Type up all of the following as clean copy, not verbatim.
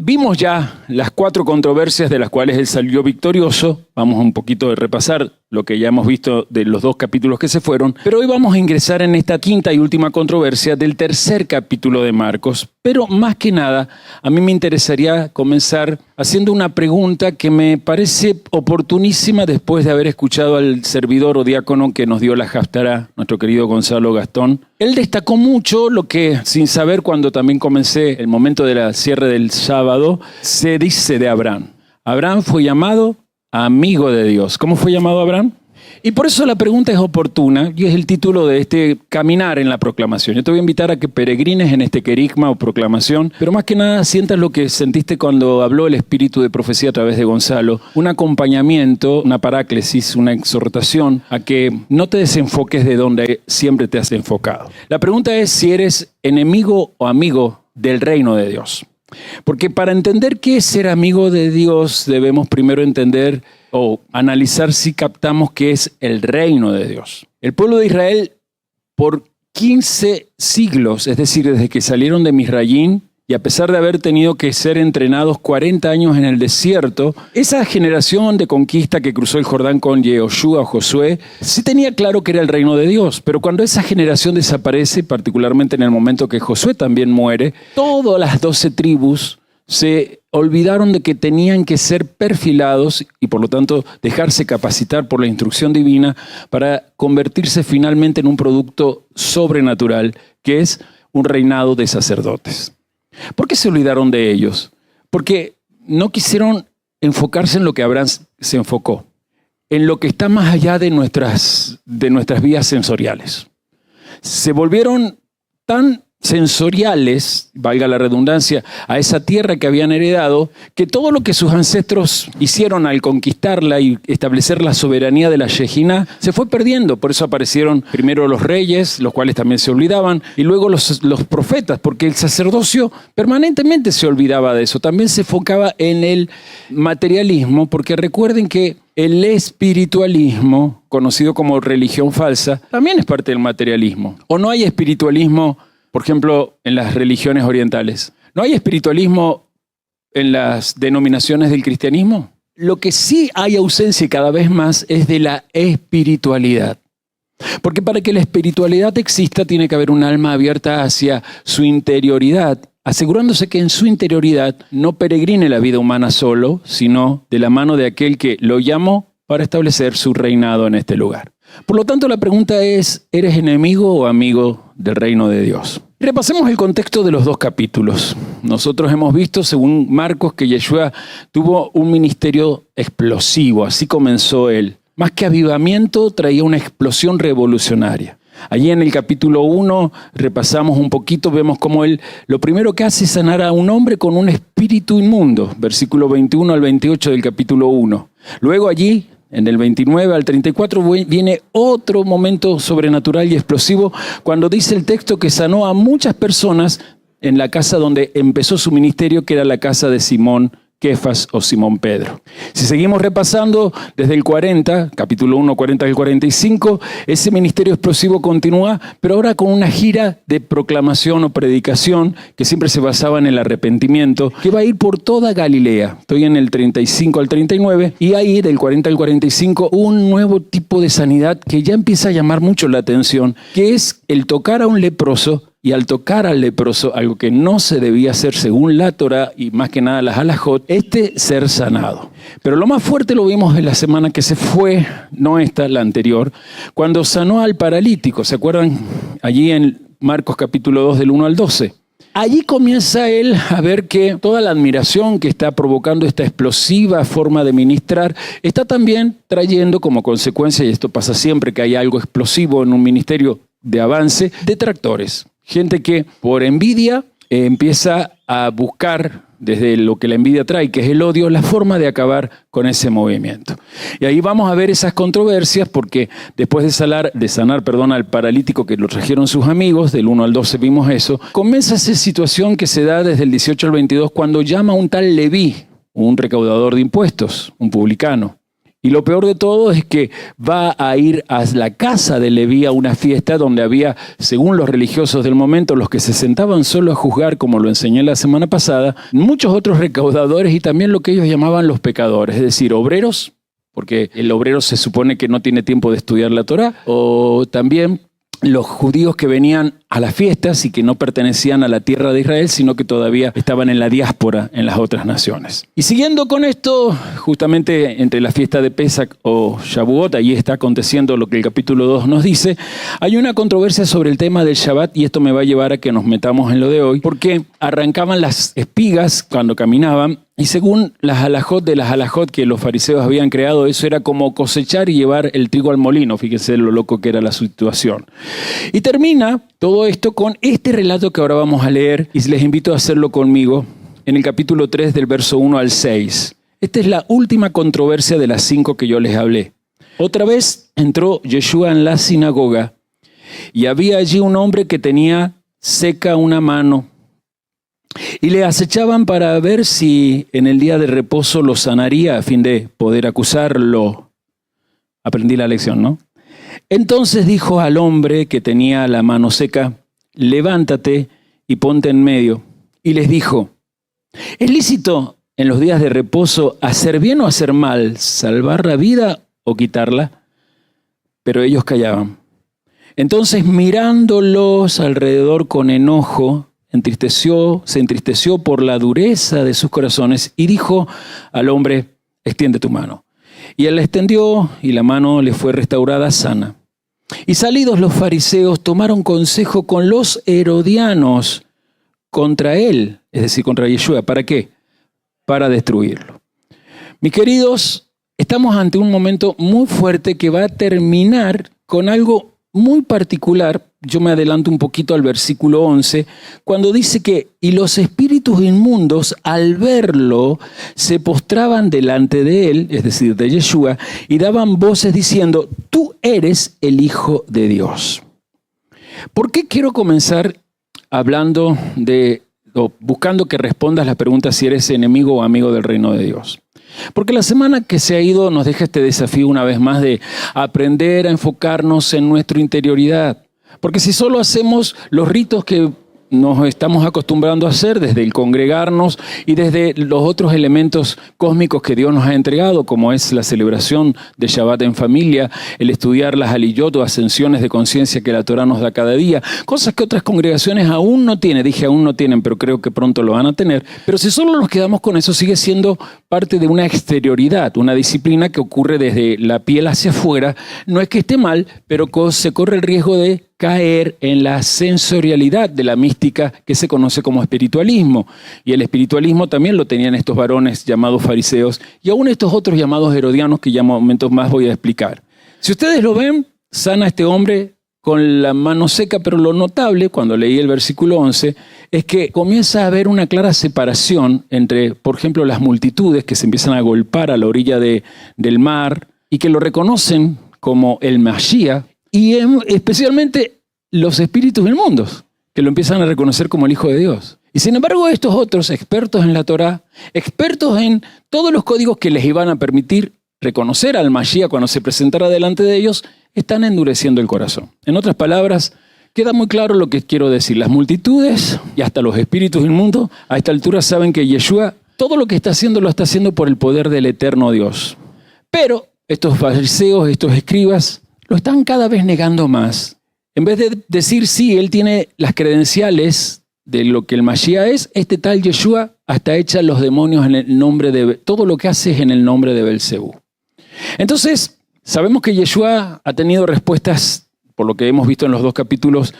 vimos ya las 4 controversias de las cuales él salió victorioso. Vamos un poquito a repasar lo que ya hemos visto de los 2 capítulos que se fueron. Pero hoy vamos a ingresar en esta 5ª y última controversia del 3er capítulo de Marcos. Pero más que nada, a mí me interesaría comenzar haciendo una pregunta que me parece oportunísima después de haber escuchado al servidor o diácono que nos dio la Haftará, nuestro querido Gonzalo Gastón. Él destacó mucho lo que, sin saber cuando también comencé el momento de la cierre del sábado, se dice de Abraham. Abraham fue llamado amigo de Dios. ¿Cómo fue llamado Abraham? Y por eso la pregunta es oportuna y es el título de este caminar en la proclamación. Yo te voy a invitar a que peregrines en este querigma o proclamación, pero más que nada sientas lo que sentiste cuando habló el espíritu de profecía a través de Gonzalo, un acompañamiento, una paráclesis, una exhortación a que no te desenfoques de donde siempre te has enfocado. La pregunta es si eres enemigo o amigo del reino de Dios. Porque para entender qué es ser amigo de Dios debemos primero entender o analizar si captamos qué es el reino de Dios. El pueblo de Israel por 15 siglos, es decir, desde que salieron de Misrayim, y a pesar de haber tenido que ser entrenados 40 años en el desierto, esa generación de conquista que cruzó el Jordán con Yehoshua o Josué, sí tenía claro que era el reino de Dios. Pero cuando esa generación desaparece, particularmente en el momento que Josué también muere, todas las 12 tribus se olvidaron de que tenían que ser perfilados y por lo tanto dejarse capacitar por la instrucción divina para convertirse finalmente en un producto sobrenatural que es un reinado de sacerdotes. ¿Por qué se olvidaron de ellos? Porque no quisieron enfocarse en lo que Abraham se enfocó, en lo que está más allá de nuestras vías sensoriales. Se volvieron tan sensoriales, valga la redundancia, a esa tierra que habían heredado, que todo lo que sus ancestros hicieron al conquistarla y establecer la soberanía de la Shejiná se fue perdiendo. Por eso aparecieron primero los reyes, los cuales también se olvidaban, y luego los profetas, porque el sacerdocio permanentemente se olvidaba de eso. También se enfocaba en el materialismo, porque recuerden que el espiritualismo, conocido como religión falsa, también es parte del materialismo. ¿O no hay espiritualismo, por ejemplo, en las religiones orientales? ¿No hay espiritualismo en las denominaciones del cristianismo? Lo que sí hay ausencia cada vez más es de la espiritualidad. Porque para que la espiritualidad exista tiene que haber un alma abierta hacia su interioridad, asegurándose que en su interioridad no peregrine la vida humana solo, sino de la mano de aquel que lo llamó para establecer su reinado en este lugar. Por lo tanto, la pregunta es, ¿eres enemigo o amigo del reino de Dios? Repasemos el contexto de los 2 capítulos. Nosotros hemos visto, según Marcos, que Yeshua tuvo un ministerio explosivo. Así comenzó él. Más que avivamiento, traía una explosión revolucionaria. Allí en el capítulo 1 repasamos un poquito, vemos cómo él lo primero que hace es sanar a un hombre con un espíritu inmundo. Versículo 21 al 28 del capítulo 1. Luego allí, en el 29 al 34, viene otro momento sobrenatural y explosivo cuando dice el texto que sanó a muchas personas en la casa donde empezó su ministerio, que era la casa de Simón Kefas o Simón Pedro. Si seguimos repasando desde el 40, capítulo 1, 40 al 45, ese ministerio explosivo continúa, pero ahora con una gira de proclamación o predicación que siempre se basaba en el arrepentimiento, que va a ir por toda Galilea. Estoy en el 35 al 39 y ahí del 40 al 45 un nuevo tipo de sanidad que ya empieza a llamar mucho la atención, que es el tocar a un leproso. Y al tocar al leproso, algo que no se debía hacer según la Torá y más que nada las halajot, ser sanado. Pero lo más fuerte lo vimos en la semana que se fue, no esta, la anterior, cuando sanó al paralítico. ¿Se acuerdan? Allí en Marcos capítulo 2 del 1 al 12. Allí comienza él a ver que toda la admiración que está provocando esta explosiva forma de ministrar está también trayendo como consecuencia, y esto pasa siempre que hay algo explosivo en un ministerio de avance, detractores. Gente que por envidia empieza a buscar, desde lo que la envidia trae, que es el odio, la forma de acabar con ese movimiento. Y ahí vamos a ver esas controversias porque después de sanar al paralítico que lo trajeron sus amigos, del 1 al 12 vimos eso, comienza esa situación que se da desde el 18 al 22 cuando llama a un tal Leví, un recaudador de impuestos, un publicano. Y lo peor de todo es que va a ir a la casa de Leví a una fiesta donde había, según los religiosos del momento, los que se sentaban solo a juzgar, como lo enseñé la semana pasada, muchos otros recaudadores y también lo que ellos llamaban los pecadores, es decir, obreros, porque el obrero se supone que no tiene tiempo de estudiar la Torá, o también los judíos que venían a las fiestas y que no pertenecían a la tierra de Israel, sino que todavía estaban en la diáspora en las otras naciones. Y siguiendo con esto, justamente entre la fiesta de Pesach o Shavuot, ahí está aconteciendo lo que el capítulo 2 nos dice, hay una controversia sobre el tema del Shabbat, y esto me va a llevar a que nos metamos en lo de hoy, porque arrancaban las espigas cuando caminaban, y según las halajot de las halajot que los fariseos habían creado, eso era como cosechar y llevar el trigo al molino. Fíjense lo loco que era la situación. Y termina todo esto con este relato que ahora vamos a leer, y les invito a hacerlo conmigo, en el capítulo 3 del verso 1 al 6. Esta es la última controversia de las 5 que yo les hablé. Otra vez entró Yeshua en la sinagoga, y había allí un hombre que tenía seca una mano, y le acechaban para ver si en el día de reposo lo sanaría a fin de poder acusarlo. Aprendí la lección, ¿no? Entonces dijo al hombre que tenía la mano seca, levántate y ponte en medio. Y les dijo, ¿es lícito en los días de reposo hacer bien o hacer mal, salvar la vida o quitarla? Pero ellos callaban. Entonces mirándolos alrededor con enojo, se entristeció por la dureza de sus corazones y dijo al hombre, extiende tu mano. Y él la extendió y la mano le fue restaurada sana. Y salidos los fariseos tomaron consejo con los herodianos contra él, es decir, contra Yeshua. ¿Para qué? Para destruirlo. Mis queridos, estamos ante un momento muy fuerte que va a terminar con algo muy particular. Yo me adelanto un poquito al versículo 11, cuando dice que, y los espíritus inmundos al verlo se postraban delante de él, es decir, de Yeshua, y daban voces diciendo, tú eres el Hijo de Dios. ¿Por qué quiero comenzar hablando o buscando que respondas la pregunta si eres enemigo o amigo del reino de Dios? Porque la semana que se ha ido nos deja este desafío una vez más de aprender a enfocarnos en nuestra interioridad. Porque si solo hacemos los ritos que nos estamos acostumbrando a hacer, desde el congregarnos y desde los otros elementos cósmicos que Dios nos ha entregado, como es la celebración de Shabbat en familia, el estudiar las aliyot o ascensiones de conciencia que la Torah nos da cada día, cosas que otras congregaciones aún no tienen, dije aún no tienen, pero creo que pronto lo van a tener, pero si solo nos quedamos con eso, sigue siendo parte de una exterioridad, una disciplina que ocurre desde la piel hacia afuera. No es que esté mal, pero se corre el riesgo de caer en la sensorialidad de la mística que se conoce como espiritualismo. Y el espiritualismo también lo tenían estos varones llamados fariseos y aún estos otros llamados herodianos que ya momentos más voy a explicar. Si ustedes lo ven, sana a este hombre con la mano seca, pero lo notable, cuando leí el versículo 11, es que comienza a haber una clara separación entre, por ejemplo, las multitudes que se empiezan a golpar a la orilla del mar y que lo reconocen como el Mashiach, y especialmente los espíritus inmundos, que lo empiezan a reconocer como el Hijo de Dios. Y sin embargo, estos otros expertos en la Torá, expertos en todos los códigos que les iban a permitir reconocer al Mashiach cuando se presentara delante de ellos, están endureciendo el corazón. En otras palabras, queda muy claro lo que quiero decir. Las multitudes y hasta los espíritus inmundos a esta altura saben que Yeshua todo lo que está haciendo lo está haciendo por el poder del eterno Dios. Pero estos fariseos, estos escribas, lo están cada vez negando más. En vez de decir, sí, él tiene las credenciales de lo que el Mashiach es, este tal Yeshua hasta echa los demonios en el nombre de... Todo lo que hace es en el nombre de Belcebú. Entonces, sabemos que Yeshua ha tenido respuestas, por lo que hemos visto en los 2 capítulos,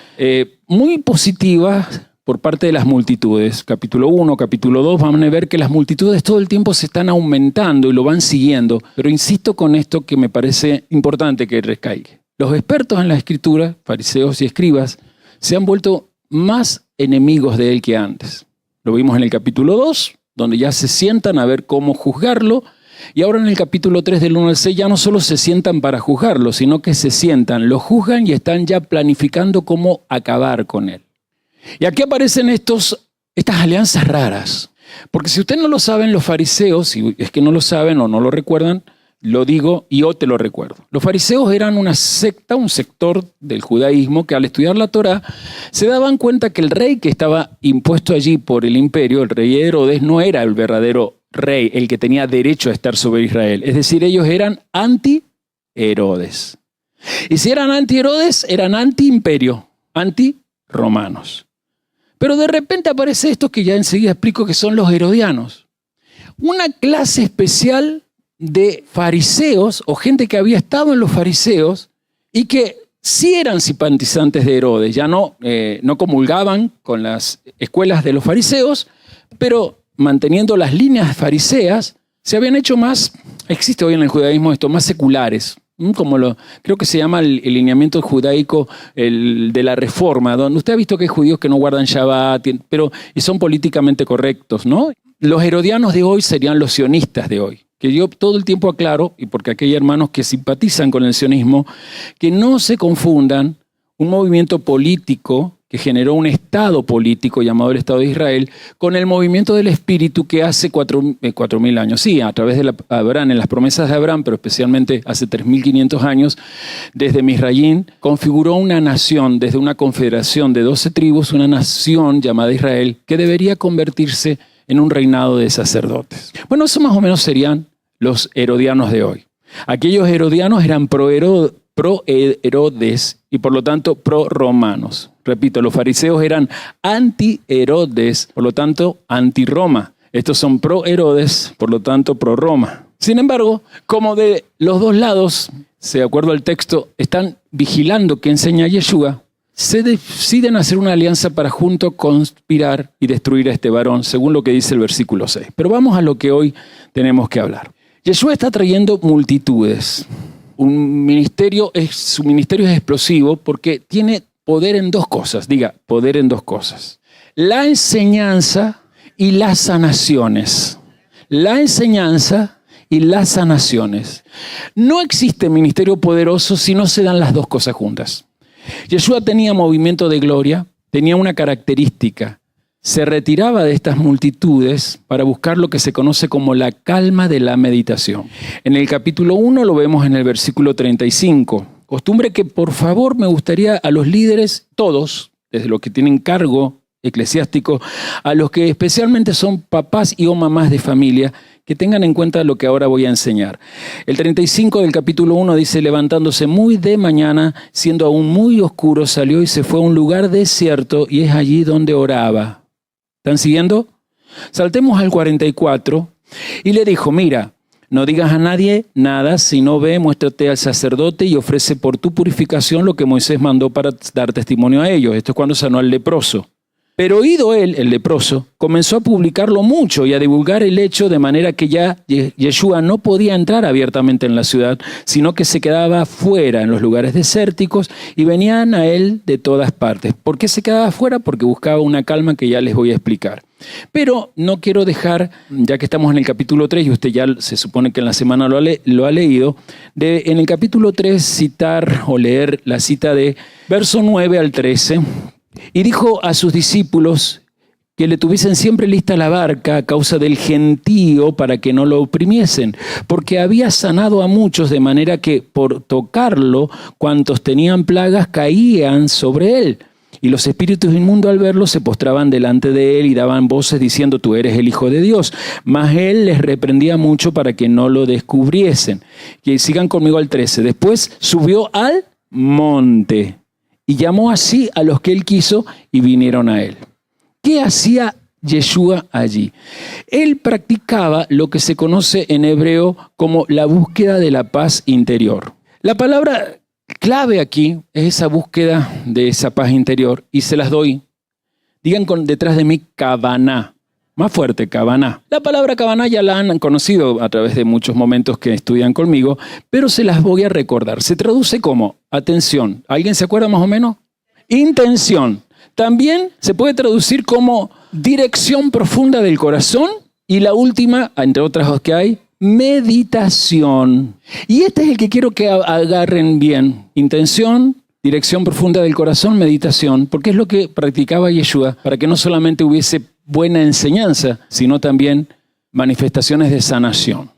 muy positivas por parte de las multitudes. Capítulo 1, capítulo 2, van a ver que las multitudes todo el tiempo se están aumentando y lo van siguiendo. Pero insisto con esto que me parece importante que recaiga. Los expertos en la escritura, fariseos y escribas, se han vuelto más enemigos de él que antes. Lo vimos en el capítulo 2, donde ya se sientan a ver cómo juzgarlo. Y ahora en el capítulo 3 del 1 al 6 ya no solo se sientan para juzgarlo, sino que se sientan, lo juzgan y están ya planificando cómo acabar con él. Y aquí aparecen estas alianzas raras. Porque si ustedes no lo saben, los fariseos, si es que no lo saben o no lo recuerdan, lo digo y yo te lo recuerdo. Los fariseos eran una secta, un sector del judaísmo que al estudiar la Torá se daban cuenta que el rey que estaba impuesto allí por el imperio, el rey Herodes, no era el verdadero rey, el que tenía derecho a estar sobre Israel. Es decir, ellos eran anti-Herodes. Y si eran anti-Herodes, eran anti-imperio, anti-romanos. Pero de repente aparece esto que ya enseguida explico que son los herodianos. Una clase especial de fariseos o gente que había estado en los fariseos y que sí eran simpatizantes de Herodes, ya no comulgaban con las escuelas de los fariseos, pero manteniendo las líneas fariseas, se habían hecho más, existe hoy en el judaísmo esto, más seculares, creo que se llama el lineamiento judaico de la reforma, donde usted ha visto que hay judíos que no guardan Shabbat, y son políticamente correctos, ¿no? Los herodianos de hoy serían los sionistas de hoy. Que yo todo el tiempo aclaro, y porque aquí hay hermanos que simpatizan con el sionismo, que no se confundan un movimiento político que generó un estado político llamado el Estado de Israel con el movimiento del Espíritu que hace 4.000 años, sí, a través de Abraham, en las promesas de Abraham, pero especialmente hace 3.500 años, desde Misraín, configuró una nación, desde una confederación de 12 tribus, una nación llamada Israel, que debería convertirse en un reinado de sacerdotes. Bueno, eso más o menos serían los herodianos de hoy. Aquellos herodianos eran pro Herodes y por lo tanto pro romanos. Repito, los fariseos eran anti Herodes, por lo tanto anti Roma. Estos son pro Herodes, por lo tanto pro Roma. Sin embargo, como de los dos lados, de acuerdo al texto, están vigilando qué enseña Yeshua, se deciden hacer una alianza para juntos conspirar y destruir a este varón, según lo que dice el versículo 6. Pero vamos a lo que hoy tenemos que hablar. Yeshua está trayendo multitudes. Su ministerio es explosivo porque tiene poder en dos cosas. Diga, poder en dos cosas. La enseñanza y las sanaciones. La enseñanza y las sanaciones. No existe ministerio poderoso si no se dan las dos cosas juntas. Yeshua tenía movimiento de gloria, tenía una característica. Se retiraba de estas multitudes para buscar lo que se conoce como la calma de la meditación. En el capítulo 1 lo vemos en el versículo 35. Costumbre que por favor me gustaría a los líderes, todos, desde los que tienen cargo eclesiástico, a los que especialmente son papás y o mamás de familia, que tengan en cuenta lo que ahora voy a enseñar. El 35 del capítulo 1 dice, levantándose muy de mañana, siendo aún muy oscuro, salió y se fue a un lugar desierto y es allí donde oraba. ¿Están siguiendo? Saltemos al 44 y le dijo, mira, no digas a nadie nada, sino ve, muéstrate al sacerdote y ofrece por tu purificación lo que Moisés mandó para dar testimonio a ellos. Esto es cuando sanó al leproso. Pero oído él, el leproso, comenzó a publicarlo mucho y a divulgar el hecho de manera que ya Yeshua no podía entrar abiertamente en la ciudad, sino que se quedaba fuera en los lugares desérticos y venían a él de todas partes. ¿Por qué se quedaba fuera? Porque buscaba una calma que ya les voy a explicar. Pero no quiero dejar, ya que estamos en el capítulo 3 y usted ya se supone que en la semana lo ha leído, en el capítulo 3 citar o leer la cita de verso 9 al 13. Y dijo a sus discípulos que le tuviesen siempre lista la barca a causa del gentío para que no lo oprimiesen, porque había sanado a muchos de manera que por tocarlo, cuantos tenían plagas caían sobre él. Y los espíritus inmundos al verlo se postraban delante de él y daban voces diciendo, tú eres el Hijo de Dios. Mas él les reprendía mucho para que no lo descubriesen. Que sigan conmigo al 13. Después subió al monte. Y llamó así a los que él quiso y vinieron a él. ¿Qué hacía Yeshua allí? Él practicaba lo que se conoce en hebreo como la búsqueda de la paz interior. La palabra clave aquí es esa búsqueda de esa paz interior y se las doy. Digan detrás de mí, Kavaná. Más fuerte, Kavaná. La palabra Kavaná ya la han conocido a través de muchos momentos que estudian conmigo, pero se las voy a recordar. Se traduce como atención. ¿Alguien se acuerda más o menos? Intención. También se puede traducir como dirección profunda del corazón y la última, entre otras dos que hay, meditación. Y este es el que quiero que agarren bien. Intención, dirección profunda del corazón, meditación, porque es lo que practicaba Yeshua para que no solamente hubiese buena enseñanza, sino también manifestaciones de sanación.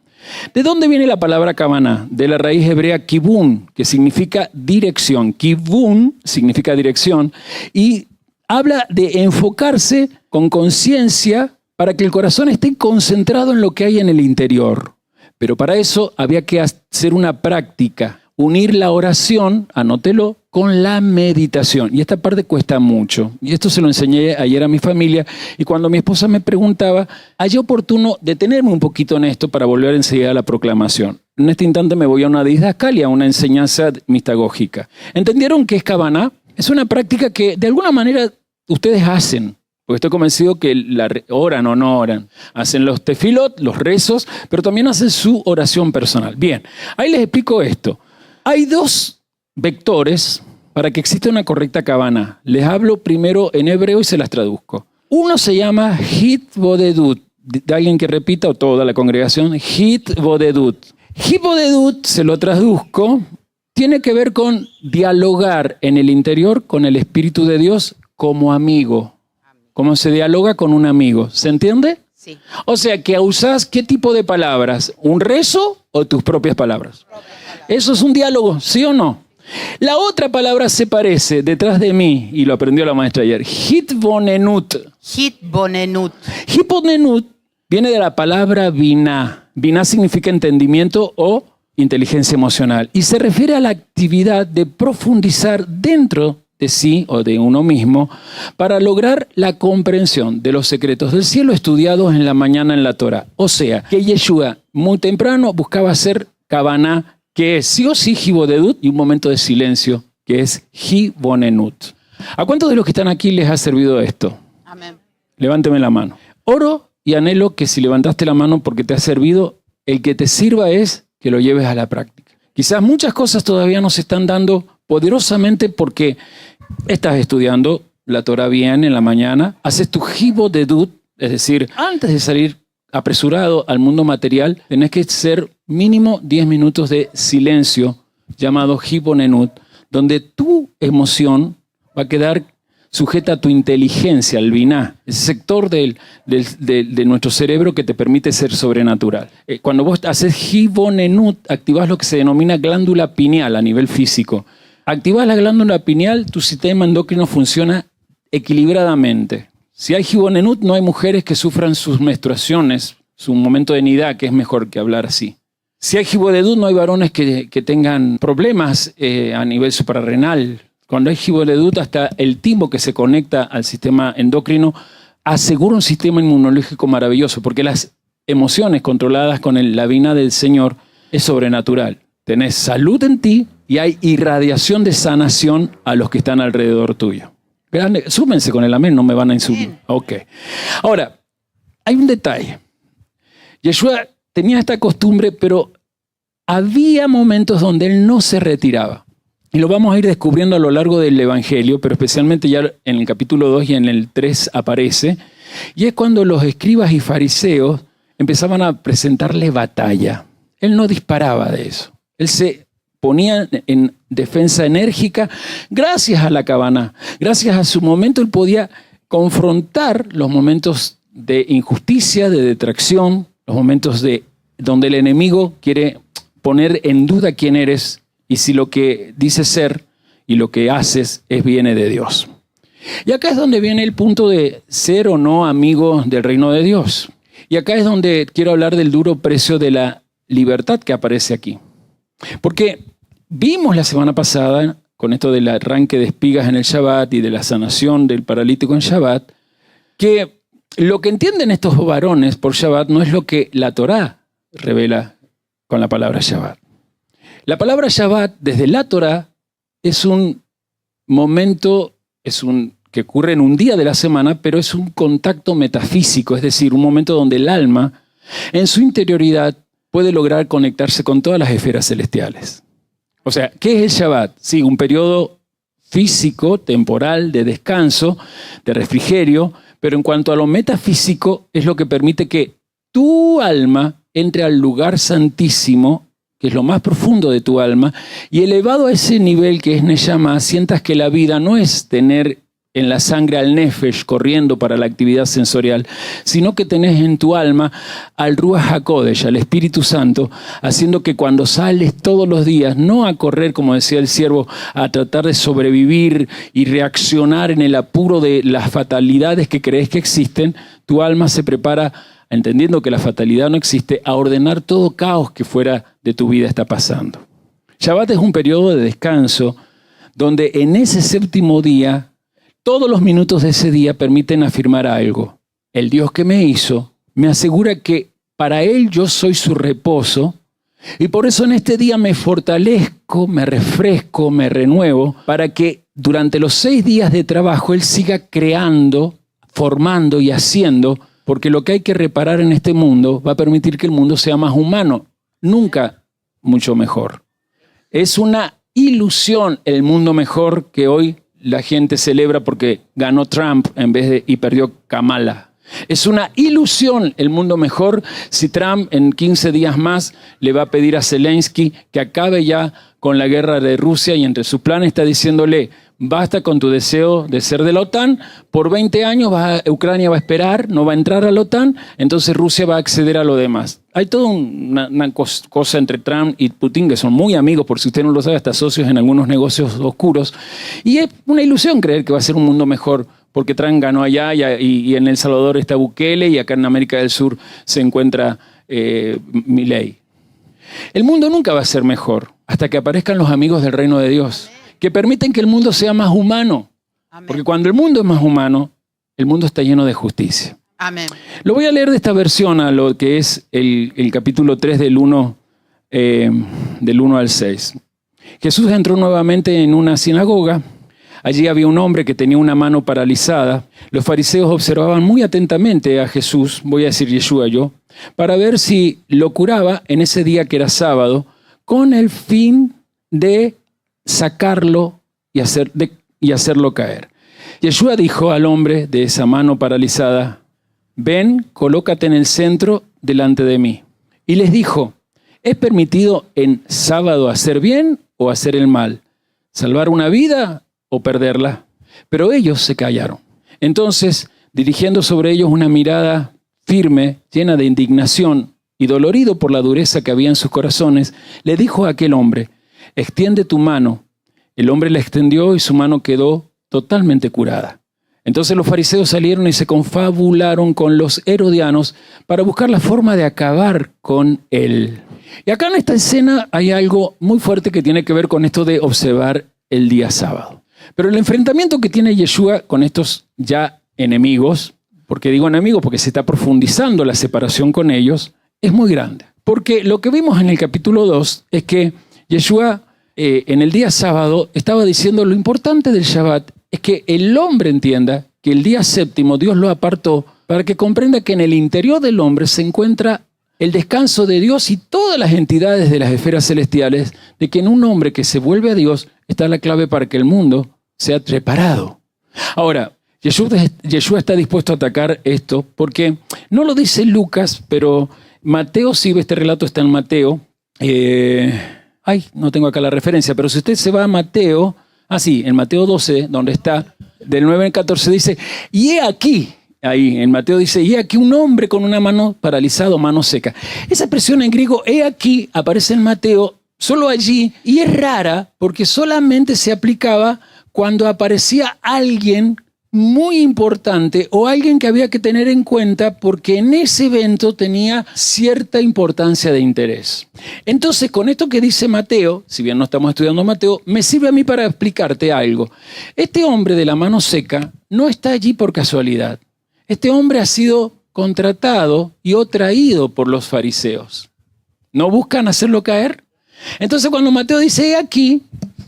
¿De dónde viene la palabra Kavaná? De la raíz hebrea kibun, que significa dirección. Kibun significa dirección y habla de enfocarse con conciencia para que el corazón esté concentrado en lo que hay en el interior. Pero para eso había que hacer una práctica, unir la oración, anótelo, con la meditación. Y esta parte cuesta mucho. Y esto se lo enseñé ayer a mi familia. Y cuando mi esposa me preguntaba, hallé oportuno detenerme un poquito en esto para volver enseguida a la proclamación. En este instante me voy a una didascalia, una enseñanza mistagógica. ¿Entendieron qué es Kavaná? Es una práctica que de alguna manera ustedes hacen. Porque estoy convencido que oran o no oran. Hacen los tefilot, los rezos, pero también hacen su oración personal. Bien, ahí les explico esto. Hay dos vectores para que exista una correcta Kavaná. Les hablo primero en hebreo y se las traduzco. Uno se llama Hitbodedut. De alguien que repita, o toda la congregación, Hitbodedut. Hitbodedut, se lo traduzco, tiene que ver con dialogar en el interior con el Espíritu de Dios como amigo. Como se dialoga con un amigo. ¿Se entiende? Sí. O sea, que usás ¿qué tipo de palabras? ¿Un rezo o tus propias palabras? Eso es un diálogo, ¿sí o no? La otra palabra se parece detrás de mí, y lo aprendió la maestra ayer. Hitbonenut. Hitbonenut. Hitbonenut viene de la palabra biná. Biná significa entendimiento o inteligencia emocional. Y se refiere a la actividad de profundizar dentro de sí o de uno mismo para lograr la comprensión de los secretos del cielo estudiados en la mañana en la Torah. O sea, que Yeshua muy temprano buscaba hacer Kavaná, que es sí o sí Hitbodedut y un momento de silencio, que es Hitbonenut. ¿A cuántos de los que están aquí les ha servido esto? Amén. Levánteme la mano. Oro y anhelo que si levantaste la mano porque te ha servido, el que te sirva es que lo lleves a la práctica. Quizás muchas cosas todavía no se están dando poderosamente porque estás estudiando la Torah bien en la mañana, haces tu Hitbodedut, es decir, antes de salir apresurado al mundo material, tenés que ser mínimo 10 minutos de silencio, llamado Hitbonenut, donde tu emoción va a quedar sujeta a tu inteligencia, al biná, ese sector de nuestro cerebro que te permite ser sobrenatural. Cuando vos haces Hitbonenut, activás lo que se denomina glándula pineal a nivel físico. Activás la glándula pineal, tu sistema endocrino funciona equilibradamente. Si hay Hitbonenut, no hay mujeres que sufran sus menstruaciones, su momento de nidá, que es mejor que hablar así. Si hay Hitbodedut, no hay varones que tengan problemas a nivel suprarrenal. Cuando hay Hitbodedut, hasta el timo que se conecta al sistema endocrino asegura un sistema inmunológico maravilloso, porque las emociones controladas con la biná del Señor es sobrenatural. Tenés salud en ti y hay irradiación de sanación a los que están alrededor tuyo. Súmense con el amén, no me van a insultar. Ok. Ahora, hay un detalle. Yeshua tenía esta costumbre, pero había momentos donde él no se retiraba. Y lo vamos a ir descubriendo a lo largo del Evangelio, pero especialmente ya en el capítulo 2 y en el 3 aparece. Y es cuando los escribas y fariseos empezaban a presentarle batalla. Él no disparaba de eso. Él se ponía en defensa enérgica gracias a la Kavaná. Gracias a su momento él podía confrontar los momentos de injusticia, de detracción, los momentos donde el enemigo quiere poner en duda quién eres y si lo que dices ser y lo que haces viene de Dios. Y acá es donde viene el punto de ser o no amigo del reino de Dios. Y acá es donde quiero hablar del duro precio de la libertad que aparece aquí. Porque vimos la semana pasada, con esto del arranque de espigas en el Shabbat y de la sanación del paralítico en Shabbat, que lo que entienden estos varones por Shabbat no es lo que la Torá revela con la palabra Shabbat. La palabra Shabbat desde la Torá es un momento, que ocurre en un día de la semana, pero es un contacto metafísico, es decir, un momento donde el alma en su interioridad puede lograr conectarse con todas las esferas celestiales. O sea, ¿qué es el Shabbat? Sí, un periodo físico, temporal, de descanso, de refrigerio, pero en cuanto a lo metafísico, es lo que permite que tu alma entre al lugar santísimo, que es lo más profundo de tu alma, y elevado a ese nivel que es Neshama, sientas que la vida no es tener en la sangre al nefesh corriendo para la actividad sensorial, sino que tenés en tu alma al Ruach HaKodesh, al Espíritu Santo, haciendo que cuando sales todos los días, no a correr, como decía el siervo, a tratar de sobrevivir y reaccionar en el apuro de las fatalidades que crees que existen, tu alma se prepara, entendiendo que la fatalidad no existe, a ordenar todo caos que fuera de tu vida está pasando. Shabbat es un periodo de descanso donde en ese séptimo día, todos los minutos de ese día permiten afirmar algo. El Dios que me hizo me asegura que para Él yo soy su reposo y por eso en este día me fortalezco, me refresco, me renuevo para que durante los 6 días de trabajo Él siga creando, formando y haciendo, porque lo que hay que reparar en este mundo va a permitir que el mundo sea más humano, nunca mucho mejor. Es una ilusión el mundo mejor que hoy la gente celebra porque ganó Trump y perdió Kamala. Es una ilusión el mundo mejor si Trump en 15 días más le va a pedir a Zelensky que acabe ya con la guerra de Rusia y entre sus planes está diciéndole: basta con tu deseo de ser de la OTAN, por 20 años Ucrania va a esperar, no va a entrar a la OTAN, entonces Rusia va a acceder a lo demás. Hay toda una cosa entre Trump y Putin, que son muy amigos, por si usted no lo sabe, hasta socios en algunos negocios oscuros, y es una ilusión creer que va a ser un mundo mejor, porque Trump ganó allá y en El Salvador está Bukele y acá en América del Sur se encuentra Milei. El mundo nunca va a ser mejor hasta que aparezcan los amigos del reino de Dios, que permiten que el mundo sea más humano. Amén. Porque cuando el mundo es más humano, el mundo está lleno de justicia. Amén. Lo voy a leer de esta versión a lo que es el capítulo 3 del 1 al 6. Jesús entró nuevamente en una sinagoga. Allí había un hombre que tenía una mano paralizada. Los fariseos observaban muy atentamente a Jesús, voy a decir Yeshua yo, para ver si lo curaba en ese día que era sábado, con el fin de sacarlo y hacerlo caer. Yeshua dijo al hombre de esa mano paralizada: ven, colócate en el centro delante de mí. Y les dijo: ¿es permitido en sábado hacer bien o hacer el mal? ¿Salvar una vida o perderla? Pero ellos se callaron. Entonces, dirigiendo sobre ellos una mirada firme, llena de indignación y dolorido por la dureza que había en sus corazones, le dijo a aquel hombre: extiende tu mano. El hombre la extendió y su mano quedó totalmente curada. Entonces los fariseos salieron y se confabularon con los herodianos para buscar la forma de acabar con él. Y acá en esta escena hay algo muy fuerte que tiene que ver con esto de observar el día sábado. Pero el enfrentamiento que tiene Yeshua con estos ya enemigos, porque digo enemigos porque se está profundizando la separación con ellos, es muy grande. Porque lo que vimos en el capítulo 2 es que Yeshua en el día sábado estaba diciendo: lo importante del Shabbat es que el hombre entienda que el día séptimo Dios lo apartó para que comprenda que en el interior del hombre se encuentra el descanso de Dios y todas las entidades de las esferas celestiales, de que en un hombre que se vuelve a Dios está la clave para que el mundo sea reparado. Ahora, Yeshua está dispuesto a atacar esto porque no lo dice Lucas, pero Mateo sí, este relato está en Mateo. No tengo acá la referencia, pero si usted se va a Mateo, en Mateo 12, donde está, del 9 al 14, dice: y he aquí, ahí en Mateo dice: y he aquí un hombre con una mano paralizada, mano seca. Esa expresión en griego, he aquí, aparece en Mateo solo allí, y es rara porque solamente se aplicaba cuando aparecía alguien muy importante o alguien que había que tener en cuenta porque en ese evento tenía cierta importancia de interés. Entonces, con esto que dice Mateo, si bien no estamos estudiando Mateo, me sirve a mí para explicarte algo. Este hombre de la mano seca no está allí por casualidad. Este hombre ha sido contratado y o traído por los fariseos. ¿No buscan hacerlo caer? Entonces, cuando Mateo dice: he aquí,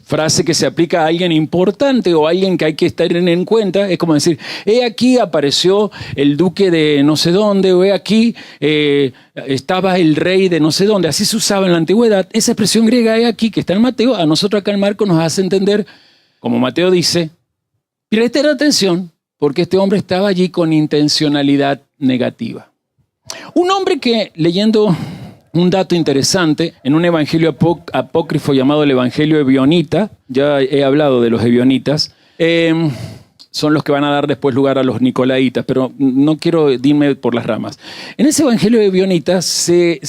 frase que se aplica a alguien importante o a alguien que hay que estar en cuenta, es como decir: he aquí apareció el duque de no sé dónde, o he aquí estaba el rey de no sé dónde. Así se usaba en la antigüedad. Esa expresión griega, he aquí, que está en Mateo, a nosotros acá en Marcos nos hace entender, como Mateo dice, presten atención, porque este hombre estaba allí con intencionalidad negativa. Un hombre que, leyendo un dato interesante, en un evangelio apócrifo llamado el Evangelio Ebionita, ya he hablado de los ebionitas, son los que van a dar después lugar a los nicolaitas, pero no quiero irme por las ramas. En ese Evangelio de Bionita se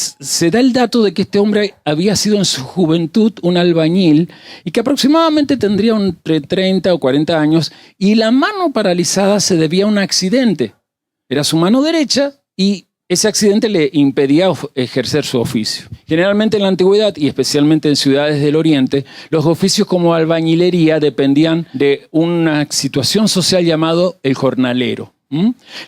da el dato de que este hombre había sido en su juventud un albañil y que aproximadamente tendría entre 30 o 40 años y la mano paralizada se debía a un accidente. Era su mano derecha y ese accidente le impedía ejercer su oficio. Generalmente en la antigüedad, y especialmente en ciudades del Oriente, los oficios como albañilería dependían de una situación social llamado el jornalero.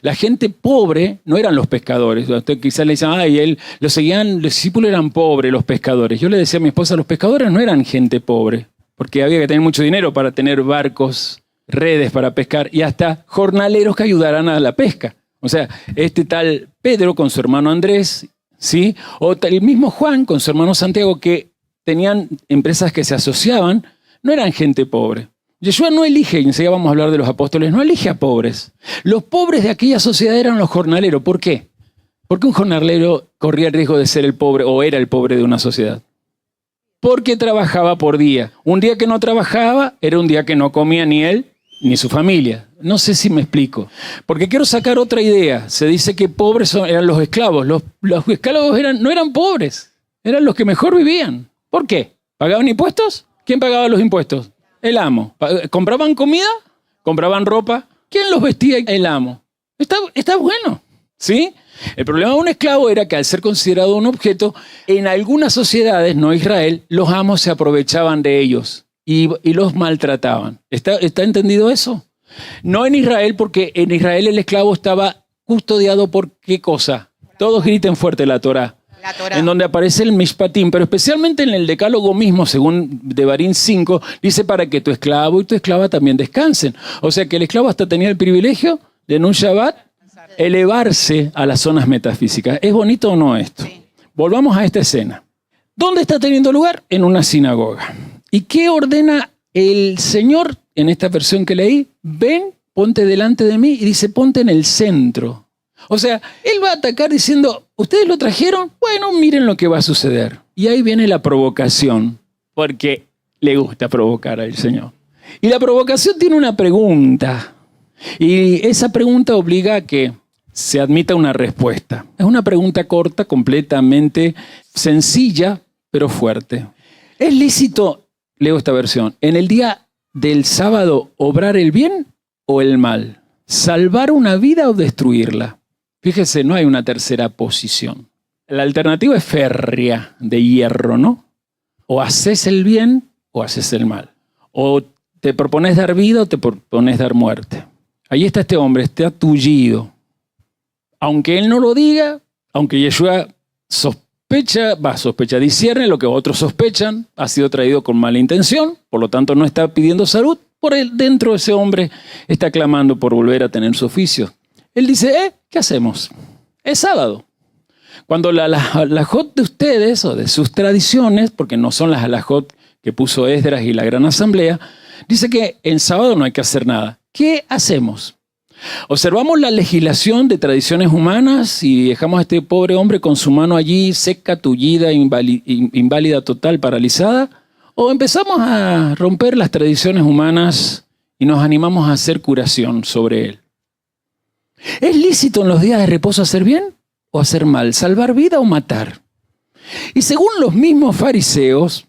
La gente pobre no eran los pescadores. Usted quizás le dicen, los discípulos eran pobres, los pescadores. Yo le decía a mi esposa, los pescadores no eran gente pobre, porque había que tener mucho dinero para tener barcos, redes para pescar y hasta jornaleros que ayudaran a la pesca. O sea, este tal Pedro con su hermano Andrés, ¿sí? O el mismo Juan con su hermano Santiago, que tenían empresas que se asociaban, no eran gente pobre. Yeshua no elige, y enseguida vamos a hablar de los apóstoles, no elige a pobres. Los pobres de aquella sociedad eran los jornaleros. ¿Por qué? Porque un jornalero corría el riesgo de ser el pobre o era el pobre de una sociedad. Porque trabajaba por día. Un día que no trabajaba era un día que no comía ni él ni su familia. No sé si me explico. Porque quiero sacar otra idea. Se dice que pobres eran los esclavos. Los esclavos no eran pobres. Eran los que mejor vivían. ¿Por qué? ¿Pagaban impuestos? ¿Quién pagaba los impuestos? El amo. ¿Compraban comida? ¿Compraban ropa? ¿Quién los vestía? El amo. Está bueno. ¿Sí? El problema de un esclavo era que al ser considerado un objeto, en algunas sociedades, no Israel, los amos se aprovechaban de ellos. Y los maltrataban. ¿Está entendido eso? No en Israel, porque en Israel el esclavo estaba custodiado por ¿qué cosa? Todos griten fuerte la Torá. La Torá. En donde aparece el Mishpatim, pero especialmente en el Decálogo mismo, según Devarim 5, dice para que tu esclavo y tu esclava también descansen. O sea que el esclavo hasta tenía el privilegio de en un Shabbat elevarse a las zonas metafísicas. ¿Es bonito o no esto? Sí. Volvamos a esta escena. ¿Dónde está teniendo lugar? En una sinagoga. ¿Y qué ordena el Señor en esta versión que leí? Ven, ponte delante de mí y dice, ponte en el centro. O sea, Él va a atacar diciendo, ¿ustedes lo trajeron? Bueno, miren lo que va a suceder. Y ahí viene la provocación, porque le gusta provocar al Señor. Y la provocación tiene una pregunta. Y esa pregunta obliga a que se admita una respuesta. Es una pregunta corta, completamente sencilla, pero fuerte. ¿Es lícito, leo esta versión, en el día del sábado obrar el bien o el mal? ¿Salvar una vida o destruirla? Fíjese, no hay una tercera posición. La alternativa es férrea, de hierro, ¿no? O haces el bien o haces el mal. O te propones dar vida o te propones dar muerte. Ahí está este hombre, está tullido. Aunque él no lo diga, aunque Yeshua discierne lo que otros sospechan, ha sido traído con mala intención, por lo tanto no está pidiendo salud, por él dentro de ese hombre está clamando por volver a tener su oficio. Él dice, ¿qué hacemos? Es sábado. Cuando la halajot de ustedes o de sus tradiciones, porque no son las halajot que puso Esdras y la Gran Asamblea, dice que en sábado no hay que hacer nada. ¿Qué hacemos? Observamos la legislación de tradiciones humanas y dejamos a este pobre hombre con su mano allí seca, tullida, inválida total, paralizada, o empezamos a romper las tradiciones humanas y nos animamos a hacer curación sobre él. ¿Es lícito en los días de reposo hacer bien o hacer mal? ¿Salvar vida o matar? Y según los mismos fariseos,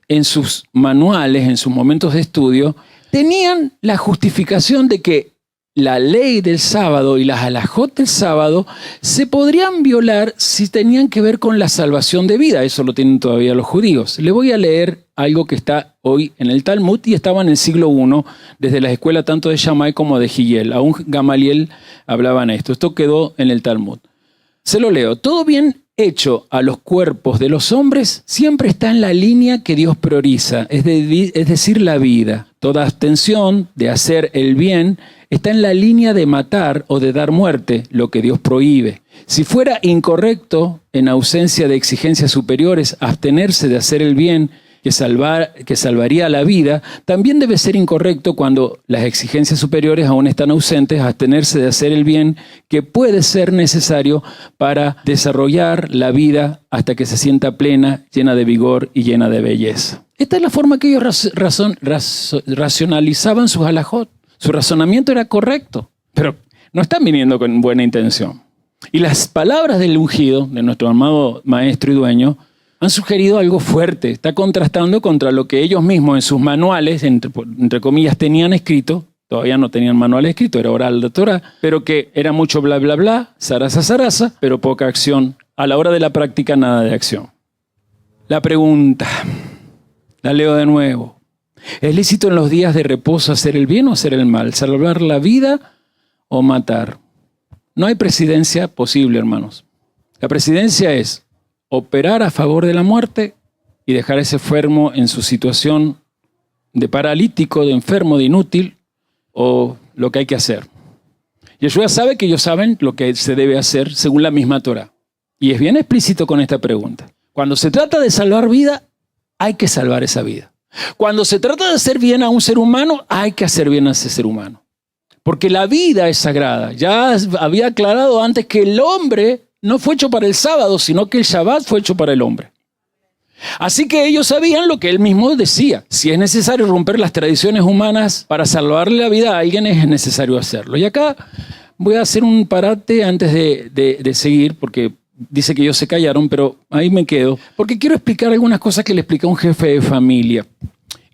en sus manuales, en sus momentos de estudio, tenían la justificación de que la ley del sábado y las halajot del sábado se podrían violar si tenían que ver con la salvación de vida. Eso lo tienen todavía los judíos. Le voy a leer algo que está hoy en el Talmud y estaba en el siglo I, desde la escuela tanto de Shammai como de Hillel. Aún Gamaliel hablaban esto. Esto quedó en el Talmud. Se lo leo. Todo bien hecho a los cuerpos de los hombres siempre está en la línea que Dios prioriza, es decir, la vida. Toda abstención de hacer el bien está en la línea de matar o de dar muerte, lo que Dios prohíbe. Si fuera incorrecto, en ausencia de exigencias superiores, abstenerse de hacer el bien que salvaría la vida, también debe ser incorrecto cuando las exigencias superiores aún están ausentes, abstenerse de hacer el bien que puede ser necesario para desarrollar la vida hasta que se sienta plena, llena de vigor y llena de belleza. Esta es la forma que ellos racionalizaban sus halajot. Su razonamiento era correcto, pero no están viniendo con buena intención. Y las palabras del ungido, de nuestro amado maestro y dueño, han sugerido algo fuerte. Está contrastando contra lo que ellos mismos en sus manuales, entre comillas, tenían escrito. Todavía no tenían manuales escritos, era oral de Torah, pero que era mucho bla, bla, bla, zaraza, zaraza, pero poca acción. A la hora de la práctica, nada de acción. La pregunta, la leo de nuevo. ¿Es lícito en los días de reposo hacer el bien o hacer el mal? ¿Salvar la vida o matar? No hay presidencia posible, hermanos. La presidencia es operar a favor de la muerte y dejar a ese enfermo en su situación de paralítico, de enfermo, de inútil, o lo que hay que hacer. Yeshua sabe que ellos saben lo que se debe hacer según la misma Torah. Y es bien explícito con esta pregunta. Cuando se trata de salvar vida, hay que salvar esa vida. Cuando se trata de hacer bien a un ser humano, hay que hacer bien a ese ser humano. Porque la vida es sagrada. Ya había aclarado antes que el hombre no fue hecho para el sábado, sino que el Shabbat fue hecho para el hombre. Así que ellos sabían lo que él mismo decía. Si es necesario romper las tradiciones humanas para salvarle la vida a alguien, es necesario hacerlo. Y acá voy a hacer un parate antes de seguir, porque dice que ellos se callaron, pero ahí me quedo. Porque quiero explicar algunas cosas que le expliqué a un jefe de familia.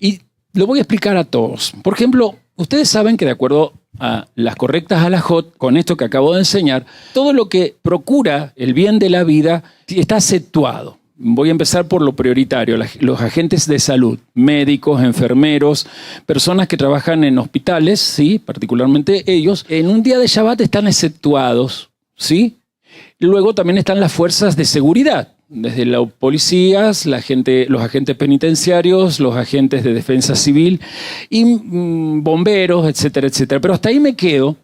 Y lo voy a explicar a todos. Por ejemplo, ustedes saben que de acuerdo a las correctas halajot, con esto que acabo de enseñar, todo lo que procura el bien de la vida está aceptuado. Voy a empezar por lo prioritario, los agentes de salud, médicos, enfermeros, personas que trabajan en hospitales, ¿sí? Particularmente ellos, en un día de Shabbat están exceptuados, ¿sí? Luego también están las fuerzas de seguridad, desde los policías, los agentes penitenciarios, los agentes de defensa civil y bomberos, etcétera, etcétera. Pero hasta ahí me quedo,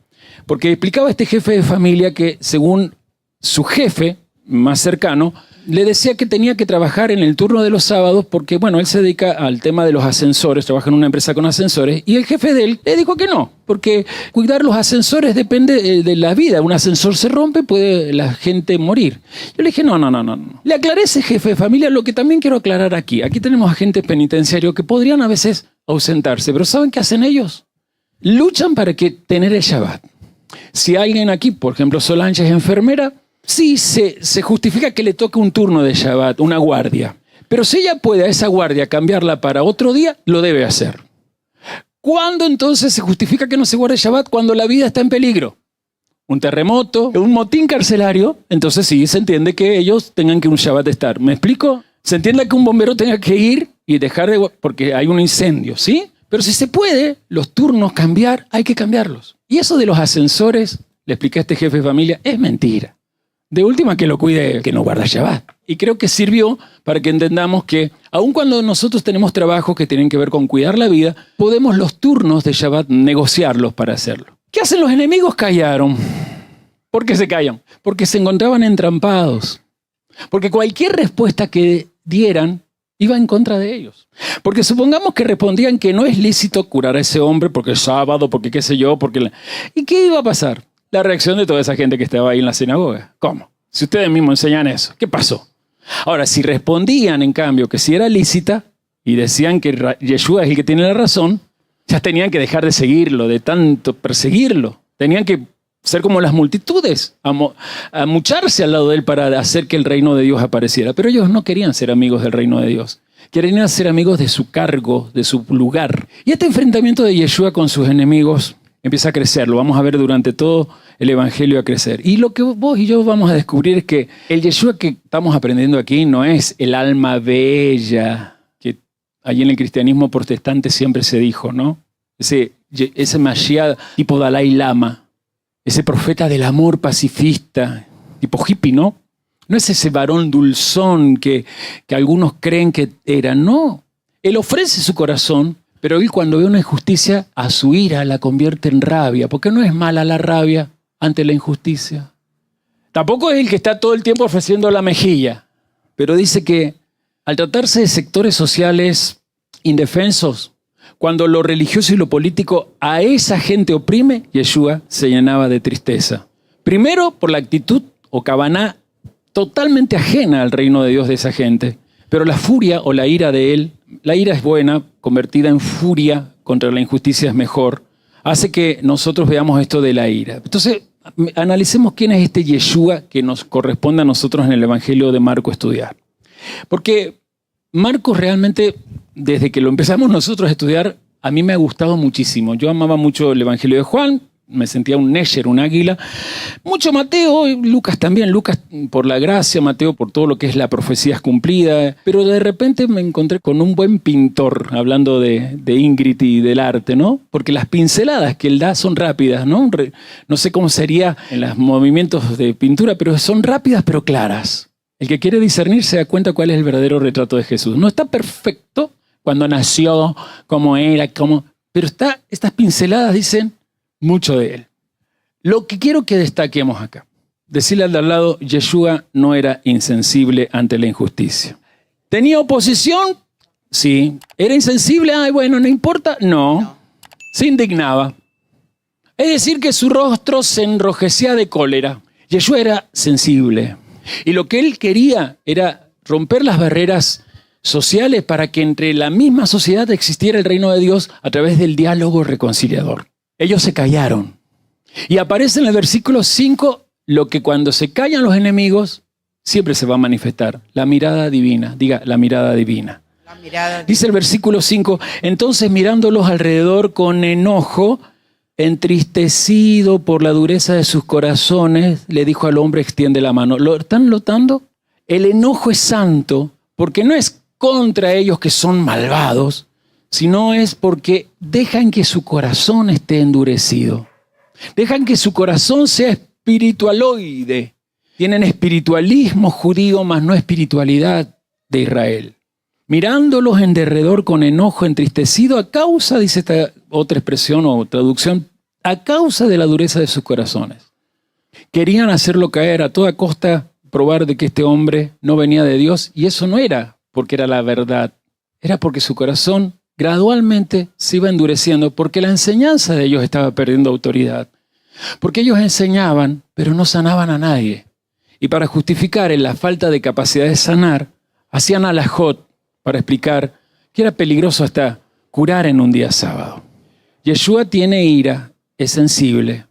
porque explicaba este jefe de familia que según su jefe más cercano, le decía que tenía que trabajar en el turno de los sábados porque, bueno, él se dedica al tema de los ascensores, trabaja en una empresa con ascensores, y el jefe de él le dijo que no, porque cuidar los ascensores depende de la vida. Un ascensor se rompe, puede la gente morir. Yo le dije, no. Le aclaré a ese jefe de familia lo que también quiero aclarar aquí. Aquí tenemos agentes penitenciarios que podrían a veces ausentarse, pero ¿saben qué hacen ellos? Luchan para tener el Shabbat. Si alguien aquí, por ejemplo, Solange es enfermera, sí, se justifica que le toque un turno de Shabbat, una guardia. Pero si ella puede a esa guardia cambiarla para otro día, lo debe hacer. ¿Cuándo entonces se justifica que no se guarde Shabbat? Cuando la vida está en peligro. Un terremoto, un motín carcelario, entonces sí, se entiende que ellos tengan que un Shabbat estar. ¿Me explico? Se entiende que un bombero tenga que ir y dejar porque hay un incendio, ¿sí? Pero si se puede, los turnos cambiar, hay que cambiarlos. Y eso de los ascensores, le expliqué a este jefe de familia, es mentira. De última, que lo cuide, que no guarda Shabbat. Y creo que sirvió para que entendamos que, aun cuando nosotros tenemos trabajos que tienen que ver con cuidar la vida, podemos los turnos de Shabbat negociarlos para hacerlo. ¿Qué hacen los enemigos? Callaron. ¿Por qué se callan? Porque se encontraban entrampados. Porque cualquier respuesta que dieran iba en contra de ellos. Porque supongamos que respondían que no es lícito curar a ese hombre porque es sábado, porque qué sé yo, porque... ¿Y qué iba a pasar? La reacción de toda esa gente que estaba ahí en la sinagoga. ¿Cómo? Si ustedes mismos enseñan eso, ¿qué pasó? Ahora, si respondían, en cambio, que si era lícita y decían que Yeshua es el que tiene la razón, ya tenían que dejar de seguirlo, de tanto perseguirlo. Tenían que ser como las multitudes, amucharse al lado de él para hacer que el reino de Dios apareciera. Pero ellos no querían ser amigos del reino de Dios. Querían ser amigos de su cargo, de su lugar. Y este enfrentamiento de Yeshua con sus enemigos empieza a crecer, lo vamos a ver durante todo el Evangelio a crecer. Y lo que vos y yo vamos a descubrir es que el Yeshua que estamos aprendiendo aquí no es el alma bella, que allí en el cristianismo protestante siempre se dijo, ¿no? Ese Mashiach tipo Dalai Lama, ese profeta del amor pacifista, tipo hippie, ¿no? No es ese varón dulzón que algunos creen que era, no. Él ofrece su corazón, pero él cuando ve una injusticia, a su ira la convierte en rabia. Porque no es mala la rabia ante la injusticia. Tampoco es el que está todo el tiempo ofreciendo la mejilla. Pero dice que al tratarse de sectores sociales indefensos, cuando lo religioso y lo político a esa gente oprime, Yeshua se llenaba de tristeza. Primero por la actitud o kavaná totalmente ajena al reino de Dios de esa gente. Pero la furia o la ira de él, la ira es buena, convertida en furia contra la injusticia es mejor. hace que nosotros veamos esto de la ira. Entonces, analicemos quién es este Yeshua que nos corresponde a nosotros en el Evangelio de Marcos estudiar. Porque Marcos realmente, desde que lo empezamos nosotros a estudiar, a mí me ha gustado muchísimo. Yo amaba mucho el Evangelio de Juan, me sentía un Nesher, un águila. Mucho Mateo, Lucas también, Lucas por la gracia, Mateo por todo lo que es la profecía cumplida. Pero de repente me encontré con un buen pintor, hablando de Ingrid y del arte, ¿no? Porque las pinceladas que él da son rápidas, ¿no? No sé cómo sería en los movimientos de pintura, pero son rápidas pero claras. El que quiere discernir se da cuenta cuál es el verdadero retrato de Jesús. No está perfecto cuando nació, cómo era, pero estas pinceladas dicen mucho de él. Lo que quiero que destaquemos acá, decirle al de al lado, Yeshua no era insensible ante la injusticia. ¿Tenía oposición? Sí. ¿Era insensible? Ay, bueno, no importa. No. Se indignaba. Es decir, que su rostro se enrojecía de cólera. Yeshua era sensible. Y lo que él quería era romper las barreras sociales para que entre la misma sociedad existiera el reino de Dios a través del diálogo reconciliador. Ellos se callaron. Y aparece en el versículo 5 lo que cuando se callan los enemigos siempre se va a manifestar. La mirada divina. Diga, la mirada divina. La mirada divina. Dice el versículo 5, entonces mirándolos alrededor con enojo, entristecido por la dureza de sus corazones, le dijo al hombre, extiende la mano. ¿Lo están notando? El enojo es santo porque no es contra ellos que son malvados, sino es porque dejan que su corazón esté endurecido. Dejan que su corazón sea espiritualoide. Tienen espiritualismo judío, mas no espiritualidad de Israel. Mirándolos en derredor con enojo, entristecido, a causa, dice esta otra expresión o traducción, a causa de la dureza de sus corazones. Querían hacerlo caer a toda costa, probar de que este hombre no venía de Dios, y eso no era porque era la verdad, era porque su corazón gradualmente se iba endureciendo porque la enseñanza de ellos estaba perdiendo autoridad. Porque ellos enseñaban, pero no sanaban a nadie. Y para justificar la falta de capacidad de sanar, hacían alajot para explicar que era peligroso hasta curar en un día sábado. Yeshua tiene ira, es sensible.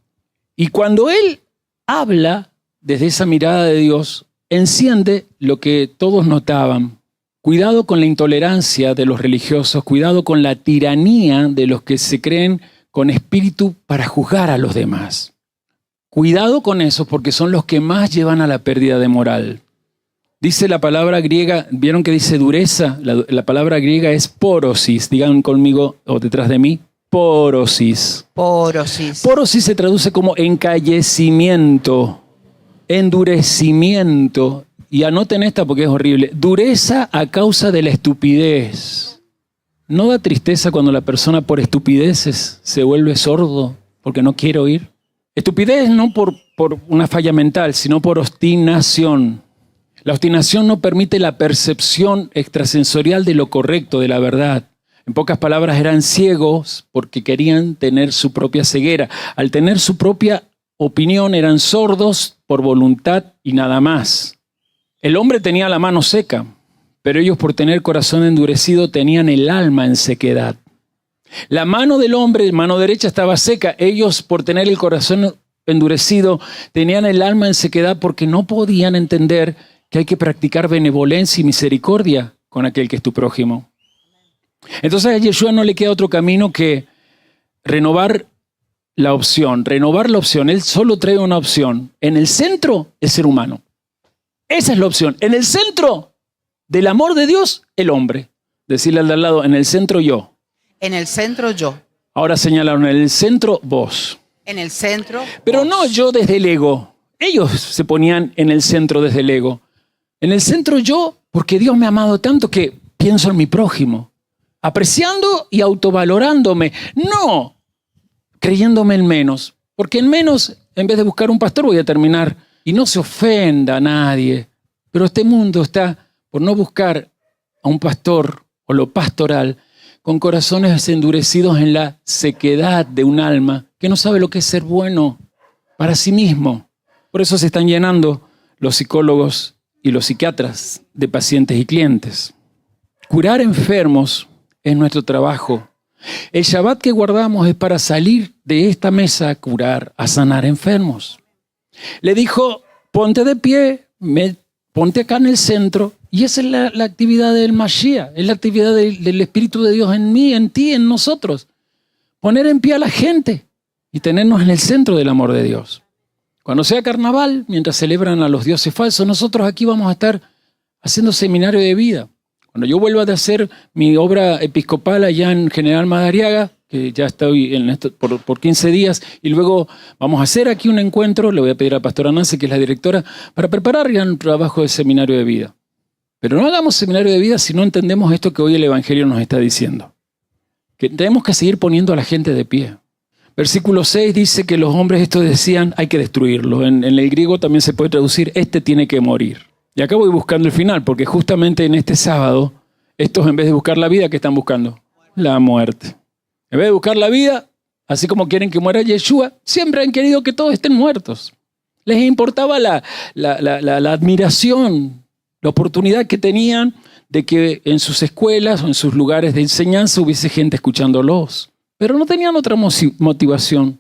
Y cuando él habla desde esa mirada de Dios, enciende lo que todos notaban. Cuidado con la intolerancia de los religiosos, cuidado con la tiranía de los que se creen con espíritu para juzgar a los demás. Cuidado con eso porque son los que más llevan a la pérdida de moral. Dice la palabra griega, ¿vieron que dice dureza? La palabra griega es porosis. Digan conmigo o detrás de mí, porosis. Porosis. Porosis se traduce como encallecimiento, endurecimiento. Y anoten esta porque es horrible. Dureza a causa de la estupidez. ¿No da tristeza cuando la persona por estupideces se vuelve sordo porque no quiere oír? Estupidez no por una falla mental, sino por obstinación. La obstinación no permite la percepción extrasensorial de lo correcto, de la verdad. En pocas palabras, eran ciegos porque querían tener su propia ceguera. Al tener su propia opinión, eran sordos por voluntad y nada más. El hombre tenía la mano seca, pero ellos por tener corazón endurecido tenían el alma en sequedad. La mano del hombre, mano derecha, estaba seca. Ellos por tener el corazón endurecido tenían el alma en sequedad porque no podían entender que hay que practicar benevolencia y misericordia con aquel que es tu prójimo. Entonces a Yeshua no le queda otro camino que renovar la opción. Él solo trae una opción. En el centro, el ser humano. Esa es la opción. En el centro del amor de Dios, el hombre. Decirle al de al lado, en el centro yo. En el centro yo. Ahora señalaron, en el centro vos. En el centro pero vos. No yo desde el ego. Ellos se ponían en el centro desde el ego. En el centro yo, porque Dios me ha amado tanto que pienso en mi prójimo. Apreciando y autovalorándome. No creyéndome en menos. Porque en menos, en vez de buscar un pastor, voy a terminar. Y no se ofenda a nadie. Pero este mundo está por no buscar a un pastor o lo pastoral con corazones endurecidos en la sequedad de un alma que no sabe lo que es ser bueno para sí mismo. Por eso se están llenando los psicólogos y los psiquiatras de pacientes y clientes. Curar enfermos es nuestro trabajo, El Shabbat que guardamos es para salir de esta mesa a curar, a sanar enfermos. Le dijo, ponte de pie, ponte acá en el centro. Y esa es la actividad del Mashiach, es la actividad del Espíritu de Dios en mí, en ti, en nosotros. Poner en pie a la gente y tenernos en el centro del amor de Dios. Cuando sea carnaval, mientras celebran a los dioses falsos, nosotros aquí vamos a estar haciendo seminario de vida. Cuando yo vuelva a hacer mi obra episcopal allá en General Madariaga, que ya estoy en esto por 15 días, y luego vamos a hacer aquí un encuentro, le voy a pedir a la pastora Nancy, que es la directora, para preparar ya un trabajo de seminario de vida. Pero no hagamos seminario de vida si no entendemos esto que hoy el Evangelio nos está diciendo. Que tenemos que seguir poniendo a la gente de pie. Versículo 6 dice que los hombres estos decían, hay que destruirlo. En el griego también se puede traducir, este tiene que morir. Y acá voy buscando el final, porque justamente en este sábado, estos en vez de buscar la vida, ¿qué están buscando? La muerte. En vez de buscar la vida, así como quieren que muera Yeshua, siempre han querido que todos estén muertos. Les importaba la admiración, la oportunidad que tenían de que en sus escuelas o en sus lugares de enseñanza hubiese gente escuchándolos. Pero no tenían otra motivación.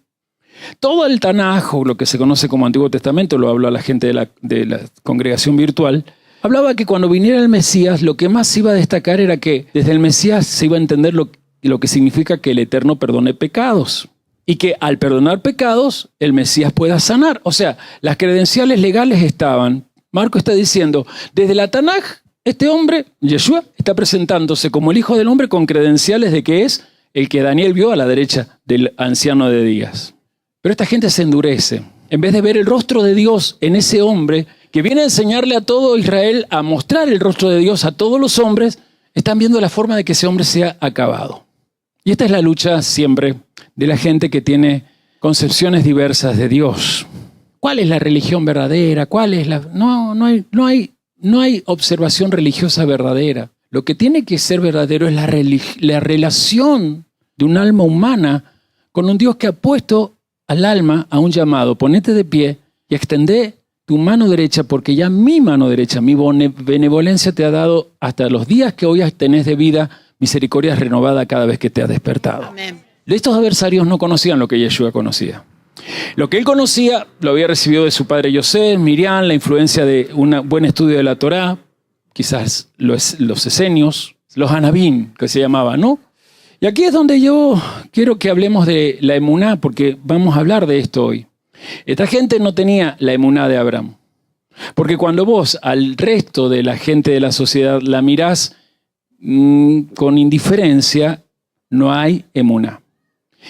Todo el Tanaj, o lo que se conoce como Antiguo Testamento, lo habló a la gente de la congregación virtual, hablaba que cuando viniera el Mesías, lo que más se iba a destacar era que desde el Mesías se iba a entender lo que significa que el Eterno perdone pecados. Y que al perdonar pecados, el Mesías pueda sanar. O sea, las credenciales legales estaban. Marco está diciendo, desde la Tanaj, este hombre, Yeshua, está presentándose como el Hijo del Hombre con credenciales de que es el que Daniel vio a la derecha del anciano de días. Pero esta gente se endurece. En vez de ver el rostro de Dios en ese hombre, que viene a enseñarle a todo Israel a mostrar el rostro de Dios a todos los hombres, están viendo la forma de que ese hombre sea acabado. Y esta es la lucha siempre de la gente que tiene concepciones diversas de Dios. ¿Cuál es la religión verdadera? ¿Cuál es la...? No hay observación religiosa verdadera. Lo que tiene que ser verdadero es la relación de un alma humana con un Dios que ha puesto al alma a un llamado. Ponete de pie y extendé tu mano derecha, porque ya mi mano derecha, mi benevolencia te ha dado hasta los días que hoy tenés de vida, misericordia renovada cada vez que te ha despertado. Amén. Estos adversarios no conocían lo que Yeshua conocía. Lo que él conocía lo había recibido de su padre Yosef, Miriam, la influencia de un buen estudio de la Torá, quizás los esenios, los anabim, que se llamaban, ¿no? Y aquí es donde yo quiero que hablemos de la emuná, porque vamos a hablar de esto hoy. Esta gente no tenía la emuná de Abraham. Porque cuando vos al resto de la gente de la sociedad la mirás con indiferencia, no hay emuná.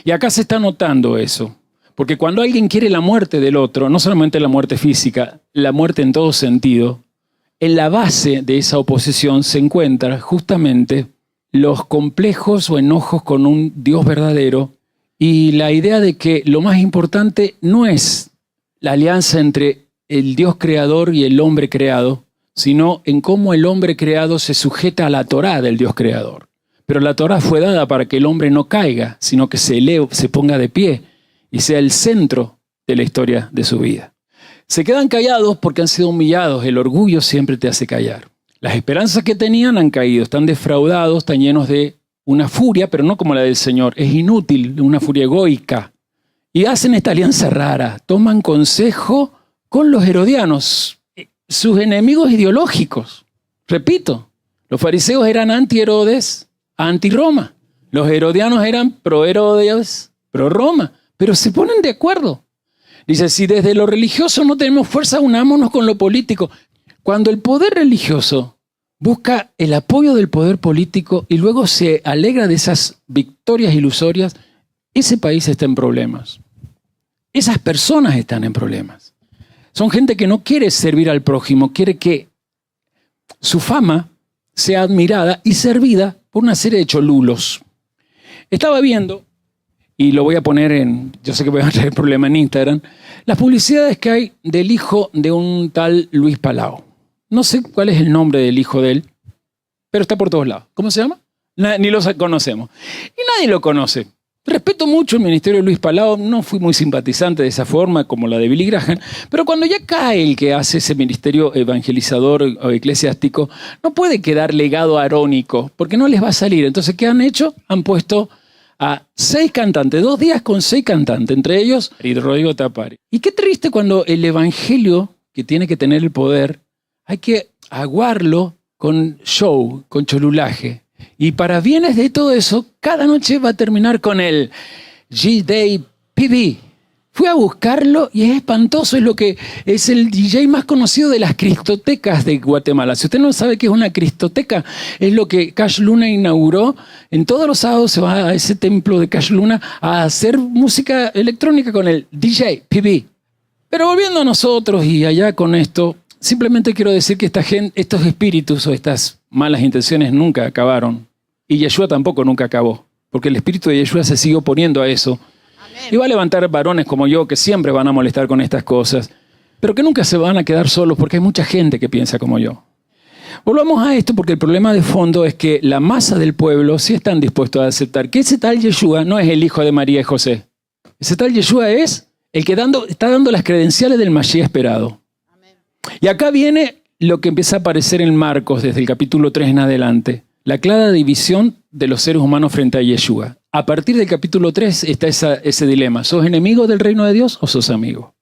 Y acá se está notando eso. Porque cuando alguien quiere la muerte del otro, no solamente la muerte física, la muerte en todo sentido, en la base de esa oposición se encuentran justamente los complejos o enojos con un Dios verdadero y la idea de que lo más importante no es la alianza entre el Dios creador y el hombre creado, sino en cómo el hombre creado se sujeta a la Torá del Dios creador. Pero la Torá fue dada para que el hombre no caiga, sino que se ponga de pie y sea el centro de la historia de su vida. Se quedan callados porque han sido humillados. El orgullo siempre te hace callar. Las esperanzas que tenían han caído, están defraudados, están llenos de una furia, pero no como la del Señor. Es inútil, una furia egoica. Y hacen esta alianza rara. Toman consejo con los herodianos, sus enemigos ideológicos. Repito, los fariseos eran anti-Herodes, anti-Roma. Los herodianos eran pro-Herodes, pro-Roma. Pero se ponen de acuerdo. Dice, si desde lo religioso no tenemos fuerza, unámonos con lo político. Cuando el poder religioso busca el apoyo del poder político y luego se alegra de esas victorias ilusorias, ese país está en problemas. Esas personas están en problemas. Son gente que no quiere servir al prójimo, quiere que su fama sea admirada y servida por una serie de cholulos. Estaba viendo, y lo voy a poner yo sé que voy a traer problema en Instagram, las publicidades que hay del hijo de un tal Luis Palau. No sé cuál es el nombre del hijo de él, pero está por todos lados. ¿Cómo se llama? Ni lo conocemos. Y nadie lo conoce. Respeto mucho el ministerio de Luis Palau, no fui muy simpatizante de esa forma como la de Billy Graham, pero cuando ya cae el que hace ese ministerio evangelizador o eclesiástico, no puede quedar legado arónico, porque no les va a salir. Entonces, ¿qué han hecho? Han puesto a 6 cantantes, 2 días con 6 cantantes, entre ellos y Rodrigo Tapari. Y qué triste cuando el evangelio, que tiene que tener el poder, hay que aguarlo con show, con cholulaje. Y para bienes de todo eso, cada noche va a terminar con el G-Day PB. Fui a buscarlo y es espantoso, es lo que es el DJ más conocido de las cristotecas de Guatemala. Si usted no sabe qué es una cristoteca, es lo que Cash Luna inauguró. En todos los sábados se va a ese templo de Cash Luna a hacer música electrónica con el DJ PB. Pero volviendo a nosotros y allá con esto, simplemente quiero decir que estos espíritus o estas malas intenciones nunca acabaron. Y Yeshua tampoco nunca acabó, porque el espíritu de Yeshua se sigue oponiendo a eso. Y va a levantar varones como yo que siempre van a molestar con estas cosas, pero que nunca se van a quedar solos porque hay mucha gente que piensa como yo. Volvamos a esto porque el problema de fondo es que la masa del pueblo sí están dispuestos a aceptar que ese tal Yeshua no es el hijo de María y José. Ese tal Yeshua es el que está dando las credenciales del Mashiach esperado. Amén. Y acá viene lo que empieza a aparecer en Marcos desde el capítulo 3 en adelante. La clara división de los seres humanos frente a Yeshua. A partir del capítulo 3 está ese dilema. ¿Sos enemigo del reino de Dios o sos amigo?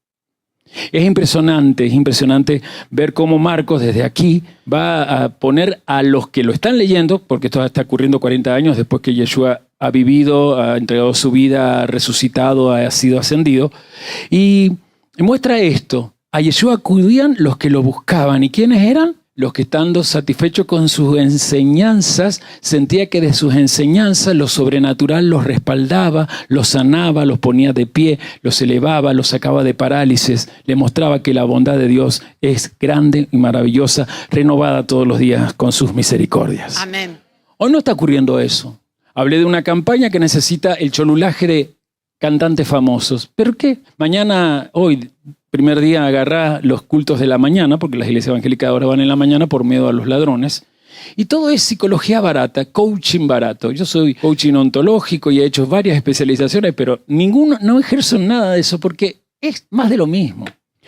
Es impresionante ver cómo Marcos desde aquí va a poner a los que lo están leyendo, porque esto está ocurriendo 40 años después que Yeshua ha vivido, ha entregado su vida, ha resucitado, ha sido ascendido, y muestra esto. A Yeshua acudían los que lo buscaban. ¿Y quiénes eran? Los que estando satisfechos con sus enseñanzas, sentía que de sus enseñanzas lo sobrenatural los respaldaba, los sanaba, los ponía de pie, los elevaba, los sacaba de parálisis, le mostraba que la bondad de Dios es grande y maravillosa, renovada todos los días con sus misericordias. Amén. Hoy no está ocurriendo eso. Hablé de una campaña que necesita el cholulaje de cantantes famosos. ¿Pero qué? Hoy, primer día, agarrá los cultos de la mañana, porque las iglesias evangélicas ahora van en la mañana por miedo a los ladrones. Y todo es psicología barata, coaching barato. Yo soy coaching ontológico y he hecho varias especializaciones, pero no ejerzo nada de eso porque es más de lo mismo.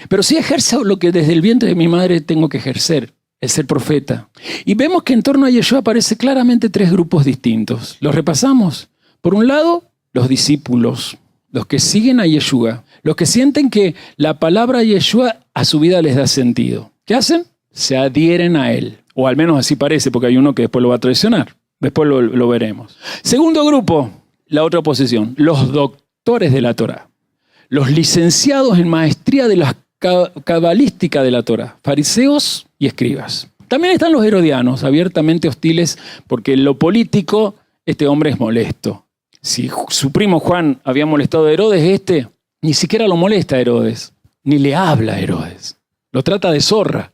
Pero sí ejerzo lo que desde el vientre de mi madre tengo que ejercer, el ser profeta. Y vemos que en torno a Yeshua aparecen claramente 3 grupos distintos. Los repasamos. Por un lado, los discípulos, los que siguen a Yeshua, los que sienten que la palabra Yeshua a su vida les da sentido. ¿Qué hacen? Se adhieren a él. O al menos así parece, porque hay uno que después lo va a traicionar. Después lo veremos. Segundo grupo, la otra oposición, los doctores de la Torá. Los licenciados en maestría de la cabalística de la Torá, fariseos y escribas. También están los herodianos, abiertamente hostiles, porque en lo político este hombre es molesto. Si su primo Juan había molestado a Herodes, ni siquiera lo molesta a Herodes, ni le habla a Herodes. Lo trata de zorra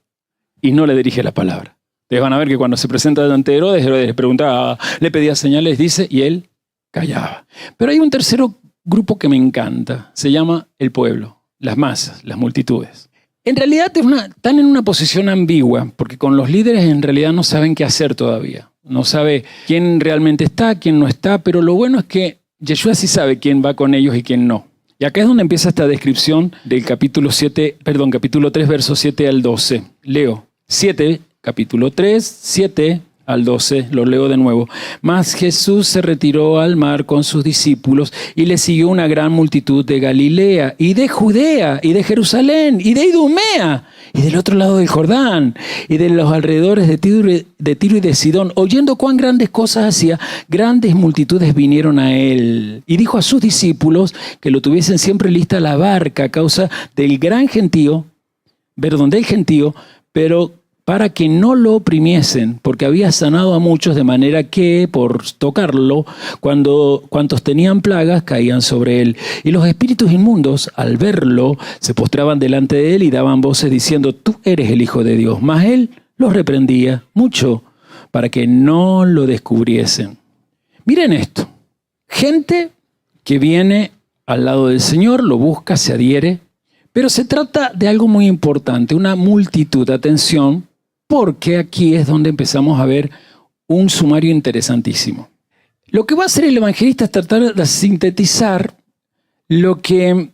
y no le dirige la palabra. Ustedes van a ver que cuando se presenta ante Herodes, Herodes le preguntaba, le pedía señales, dice, y él callaba. Pero hay un tercero grupo que me encanta, se llama el pueblo, las masas, las multitudes. En realidad están en una posición ambigua, porque con los líderes en realidad no saben qué hacer todavía. No sabe quién realmente está, quién no está, pero lo bueno es que Yeshua sí sabe quién va con ellos y quién no. Y acá es donde empieza esta descripción del capítulo 3, versos 7 al 12. Leo 7, capítulo 3, 7 al 12, lo leo de nuevo. Mas Jesús se retiró al mar con sus discípulos y le siguió una gran multitud de Galilea y de Judea y de Jerusalén y de Idumea y del otro lado del Jordán y de los alrededores de Tiro y de Sidón. Oyendo cuán grandes cosas hacía, grandes multitudes vinieron a él. Y dijo a sus discípulos que lo tuviesen siempre lista la barca a causa del gentío, pero para que no lo oprimiesen, porque había sanado a muchos, de manera que, por tocarlo, cuantos tenían plagas, caían sobre él. Y los espíritus inmundos, al verlo, se postraban delante de él y daban voces diciendo, tú eres el Hijo de Dios. Mas él los reprendía mucho, para que no lo descubriesen. Miren esto. Gente que viene al lado del Señor, lo busca, se adhiere, pero se trata de algo muy importante, una multitud. Atención, porque aquí es donde empezamos a ver un sumario interesantísimo. Lo que va a hacer el evangelista es tratar de sintetizar lo que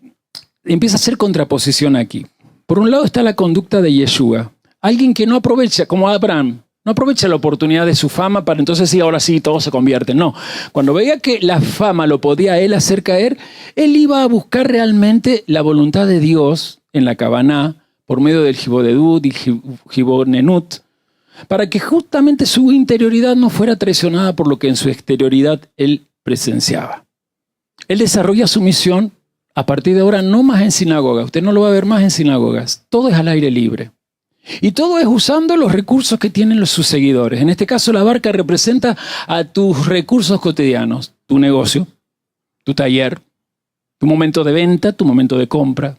empieza a ser contraposición aquí. Por un lado está la conducta de Yeshua, alguien que no aprovecha, como Abraham. No aprovecha la oportunidad de su fama para entonces sí, ahora sí, todos se convierten. No, cuando veía que la fama lo podía él hacer caer, él iba a buscar realmente la voluntad de Dios en la Kavaná, por medio del Jibodedut y Jibonenut, para que justamente su interioridad no fuera traicionada por lo que en su exterioridad él presenciaba. Él desarrolla su misión a partir de ahora no más en sinagoga. Usted no lo va a ver más en sinagogas. Todo es al aire libre. Y todo es usando los recursos que tienen sus seguidores. En este caso, la barca representa a tus recursos cotidianos. Tu negocio, tu taller, tu momento de venta, tu momento de compra,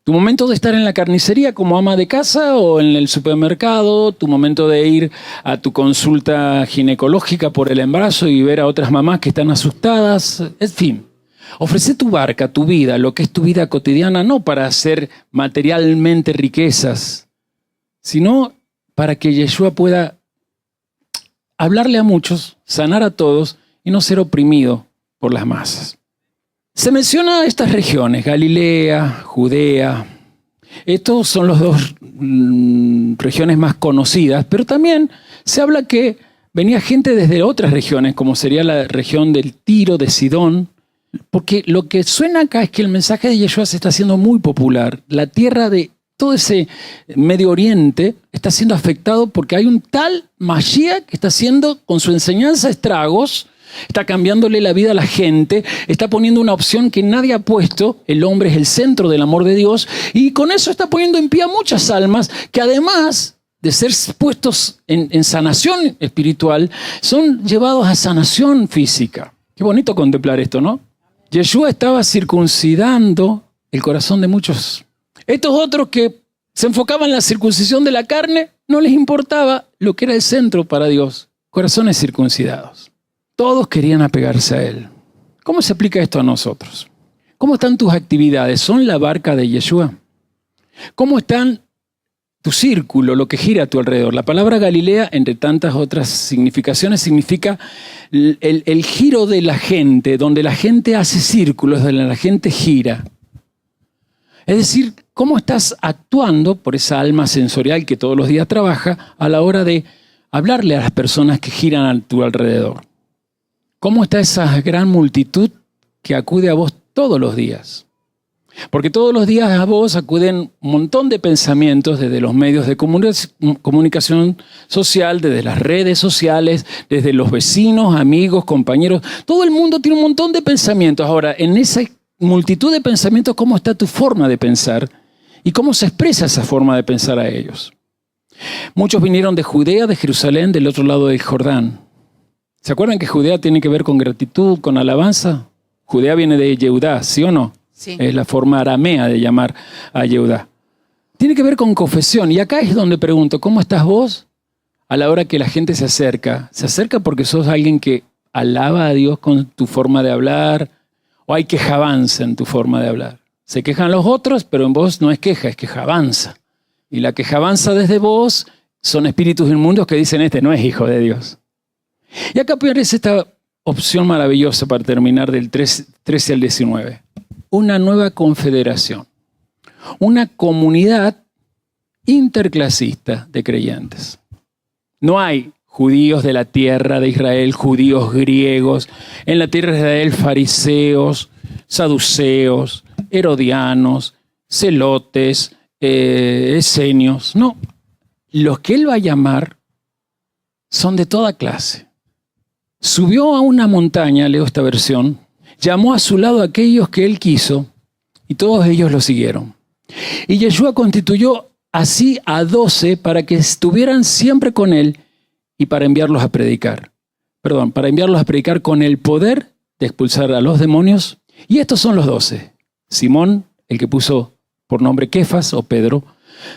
tu momento de estar en la carnicería como ama de casa o en el supermercado, tu momento de ir a tu consulta ginecológica por el embarazo y ver a otras mamás que están asustadas. En fin, ofrece tu barca, tu vida, lo que es tu vida cotidiana, no para hacer materialmente riquezas, sino para que Yeshua pueda hablarle a muchos, sanar a todos y no ser oprimido por las masas. Se menciona estas regiones, Galilea, Judea. Estos son los dos regiones más conocidas, pero también se habla que venía gente desde otras regiones, como sería la región del Tiro, de Sidón, porque lo que suena acá es que el mensaje de Yeshua se está haciendo muy popular. La tierra de todo ese Medio Oriente está siendo afectado porque hay un tal Mashiach que está haciendo con su enseñanza estragos, está cambiándole la vida a la gente, está poniendo una opción que nadie ha puesto. El hombre es el centro del amor de Dios y con eso está poniendo en pie a muchas almas que además de ser puestos en sanación espiritual, son llevados a sanación física. Qué bonito contemplar esto, ¿no? Yeshua estaba circuncidando el corazón de muchos. Estos otros que se enfocaban en la circuncisión de la carne, no les importaba lo que era el centro para Dios. Corazones circuncidados. Todos querían apegarse a Él. ¿Cómo se aplica esto a nosotros? ¿Cómo están tus actividades? ¿Son la barca de Yeshua? ¿Cómo están tu círculo, lo que gira a tu alrededor? La palabra Galilea, entre tantas otras significaciones, significa el giro de la gente, donde la gente hace círculos, donde la gente gira. Es decir, ¿cómo estás actuando por esa alma sensorial que todos los días trabaja a la hora de hablarle a las personas que giran a tu alrededor? ¿Cómo está esa gran multitud que acude a vos todos los días? Porque todos los días a vos acuden un montón de pensamientos desde los medios de comunicación social, desde las redes sociales, desde los vecinos, amigos, compañeros. Todo el mundo tiene un montón de pensamientos. Ahora, en esa multitud de pensamientos, ¿cómo está tu forma de pensar? ¿Y cómo se expresa esa forma de pensar a ellos? Muchos vinieron de Judea, de Jerusalén, del otro lado del Jordán. ¿Se acuerdan que Judea tiene que ver con gratitud, con alabanza? Judea viene de Yehudá, ¿sí o no? Sí. Es la forma aramea de llamar a Yehudá. Tiene que ver con confesión. Y acá es donde pregunto, ¿cómo estás vos a la hora que la gente se acerca? ¿Se acerca porque sos alguien que alaba a Dios con tu forma de hablar? ¿O hay quejabanza en tu forma de hablar? Se quejan los otros, pero en vos no es queja, es quejabanza. Y la quejabanza desde vos son espíritus inmundos que dicen, este no es hijo de Dios. Y acá aparece esta opción maravillosa para terminar del 13 al 19. Una nueva confederación. Una comunidad interclasista de creyentes. No hay judíos de la tierra de Israel, judíos griegos, en la tierra de Israel fariseos, saduceos, herodianos, celotes, esenios. No, los que él va a llamar son de toda clase. Subió a una montaña, leo esta versión, llamó a su lado a aquellos que él quiso y todos ellos lo siguieron. Y Yeshua constituyó así a 12 para que estuvieran siempre con él y para enviarlos a predicar. Para enviarlos a predicar con el poder de expulsar a los demonios. Y estos son los 12. Simón, el que puso por nombre Kefas o Pedro,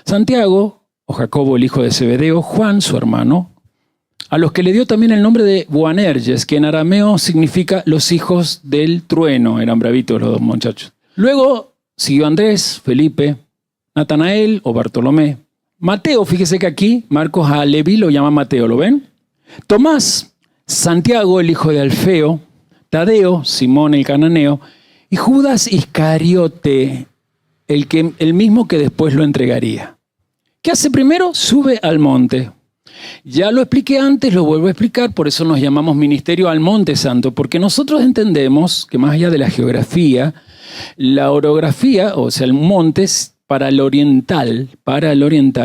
Santiago o Jacobo, el hijo de Zebedeo, Juan, su hermano, a los que le dio también el nombre de Boanerges, que en arameo significa los hijos del trueno. Eran bravitos los dos muchachos. Luego siguió Andrés, Felipe, Natanael o Bartolomé. Mateo, fíjese que aquí Marcos a Leví lo llama Mateo, ¿lo ven? Tomás, Santiago, el hijo de Alfeo, Tadeo, Simón el cananeo, y Judas Iscariote, el mismo que después lo entregaría. ¿Qué hace primero? Sube al monte. Ya lo expliqué antes, lo vuelvo a explicar, por eso nos llamamos Ministerio al Monte Santo, porque nosotros entendemos que más allá de la geografía, la orografía, o sea, el monte para el oriental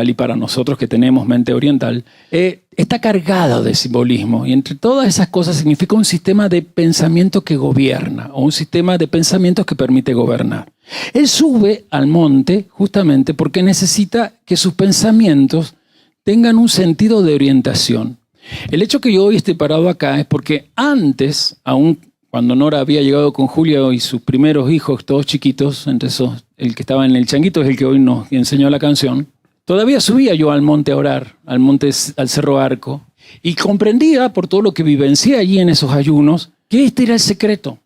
y para nosotros que tenemos mente oriental, está cargado de simbolismo. Y entre todas esas cosas significa un sistema de pensamiento que gobierna, o un sistema de pensamientos que permite gobernar. Él sube al monte justamente porque necesita que sus pensamientos tengan un sentido de orientación. El hecho que yo hoy esté parado acá es porque antes, aún cuando Nora había llegado con Julio y sus primeros hijos, todos chiquitos, entre esos, el que estaba en el changuito es el que hoy nos enseñó la canción, todavía subía yo al monte a orar, al Cerro Arco, y comprendía por todo lo que vivencié allí en esos ayunos, que este era el secreto.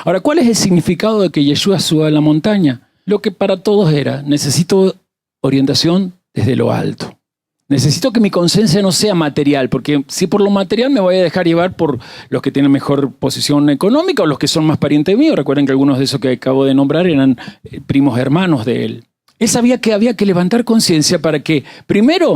Ahora, ¿cuál es el significado de que Yeshua suba a la montaña? Lo que para todos era, necesito orientación desde lo alto. Necesito que mi conciencia no sea material, porque si por lo material me voy a dejar llevar por los que tienen mejor posición económica o los que son más parientes míos. Recuerden que algunos de esos que acabo de nombrar eran primos hermanos de él. Él sabía que había que levantar conciencia para que,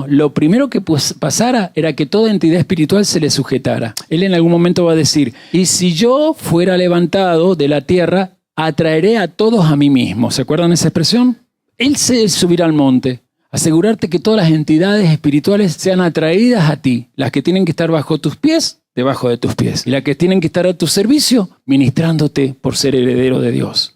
lo primero que pasara era que toda entidad espiritual se le sujetara. Él en algún momento va a decir, y si yo fuera levantado de la tierra, atraeré a todos a mí mismo. ¿Se acuerdan esa expresión? Él se subirá al monte. Asegurarte que todas las entidades espirituales sean atraídas a ti. Las que tienen que estar bajo tus pies, debajo de tus pies. Y las que tienen que estar a tu servicio, ministrándote por ser heredero de Dios.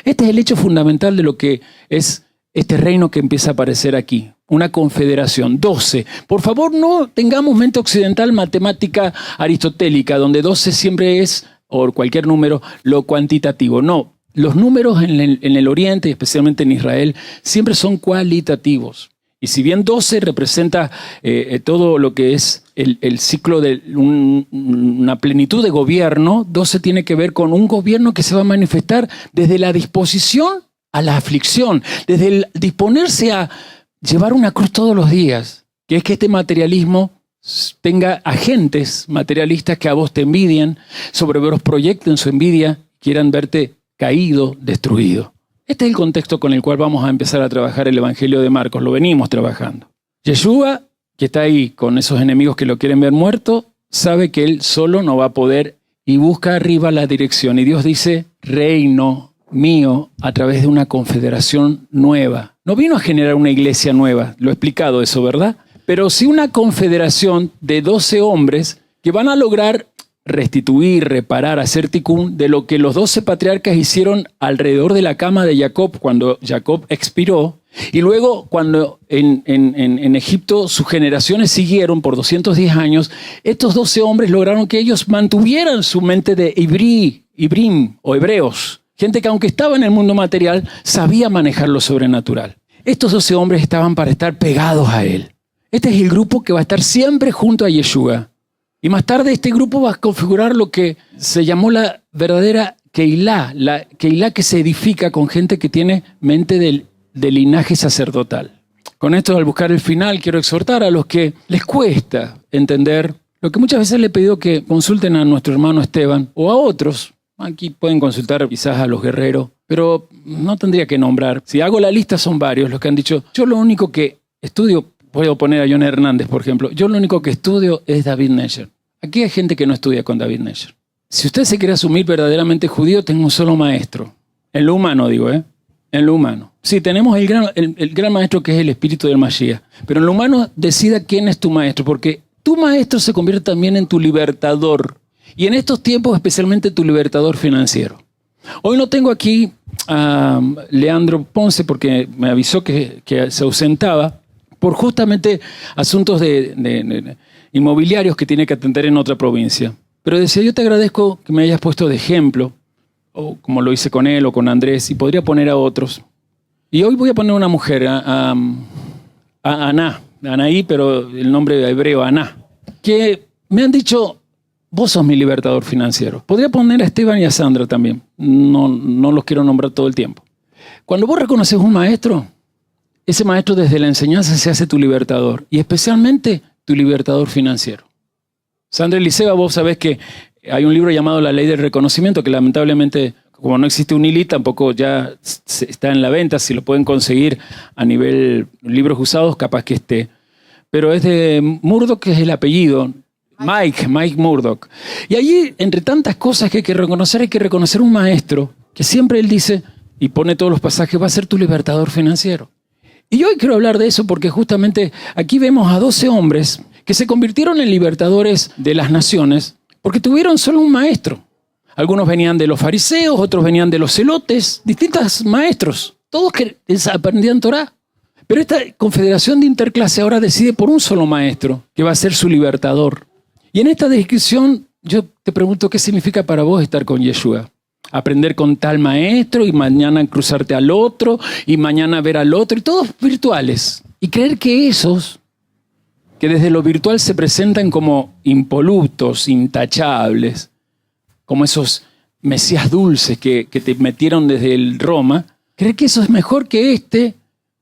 Este es el hecho fundamental de lo que es este reino que empieza a aparecer aquí. Una confederación, 12. Por favor, no tengamos mente occidental matemática aristotélica, donde 12 siempre es, o cualquier número, lo cuantitativo. No. Los números en el Oriente, especialmente en Israel, siempre son cualitativos. Y si bien 12 representa todo lo que es el ciclo de una plenitud de gobierno, 12 tiene que ver con un gobierno que se va a manifestar desde la disposición a la aflicción, desde el disponerse a llevar una cruz todos los días, que es que este materialismo tenga agentes materialistas que a vos te envidien, sobre vos proyecten su envidia, quieran verte caído, destruido. Este es el contexto con el cual vamos a empezar a trabajar el Evangelio de Marcos. Lo venimos trabajando. Yeshua, que está ahí con esos enemigos que lo quieren ver muerto, sabe que él solo no va a poder y busca arriba la dirección. Y Dios dice, reino mío a través de una confederación nueva. No vino a generar una iglesia nueva, lo he explicado eso, ¿verdad? Pero sí una confederación de 12 hombres que van a lograr restituir, reparar, hacer tikkun de lo que los 12 patriarcas hicieron alrededor de la cama de Jacob cuando Jacob expiró, y luego cuando en Egipto sus generaciones siguieron por 210 años, estos 12 hombres lograron que ellos mantuvieran su mente de ibrim o hebreos, gente que aunque estaba en el mundo material, sabía manejar lo sobrenatural. Estos 12 hombres estaban para estar pegados a él. Este es el grupo que va a estar siempre junto a Yeshua. Y más tarde este grupo va a configurar lo que se llamó la verdadera Keilah, la Keilah que se edifica con gente que tiene mente del linaje sacerdotal. Con esto, al buscar el final, quiero exhortar a los que les cuesta entender lo que muchas veces le he pedido que consulten a nuestro hermano Esteban o a otros. Aquí pueden consultar quizás a los guerreros, pero no tendría que nombrar. Si hago la lista son varios los que han dicho, yo lo único que estudio, puedo poner a John Hernández, por ejemplo. Yo lo único que estudio es David Nesher. Aquí hay gente que no estudia con David Nesher. Si usted se quiere asumir verdaderamente judío, tengo un solo maestro. En lo humano, digo, ¿eh? En lo humano. Sí, tenemos el gran maestro que es el espíritu del Mashiach. Pero en lo humano, decida quién es tu maestro, porque tu maestro se convierte también en tu libertador. Y en estos tiempos, especialmente tu libertador financiero. Hoy no tengo aquí a Leandro Ponce porque me avisó que se ausentaba por justamente asuntos de inmobiliarios que tiene que atender en otra provincia. Pero decía, yo te agradezco que me hayas puesto de ejemplo, o como lo hice con él o con Andrés, y podría poner a otros. Y hoy voy a poner a una mujer, a Aná, Anaí, pero el nombre hebreo, Aná, que me han dicho, vos sos mi libertador financiero. Podría poner a Esteban y a Sandra también, no los quiero nombrar todo el tiempo. Cuando vos reconoces un maestro, ese maestro desde la enseñanza se hace tu libertador, y especialmente tu libertador financiero. Sandra Eliseva, vos sabés que hay un libro llamado La Ley del Reconocimiento, que lamentablemente, como no existe un ILI, tampoco ya está en la venta. Si lo pueden conseguir a nivel libros usados, capaz que esté. pero es de Murdoch, que es el apellido. Mike Murdoch. Y allí, entre tantas cosas que hay que reconocer un maestro que siempre él dice, y pone todos los pasajes, va a ser tu libertador financiero. Y hoy quiero hablar de eso porque justamente aquí vemos a 12 hombres que se convirtieron en libertadores de las naciones porque tuvieron solo un maestro. Algunos venían de los fariseos, otros venían de los celotes, distintos maestros, todos que aprendían Torá. Pero esta confederación de interclase ahora decide por un solo maestro, que va a ser su libertador. Y en esta descripción yo te pregunto, ¿qué significa para vos estar con Yeshua? Aprender con tal maestro y mañana cruzarte al otro y mañana ver al otro y todos virtuales. Y creer que esos, que desde lo virtual se presentan como impolutos, intachables, como esos mesías dulces que te metieron desde el Roma, creer que eso es mejor que este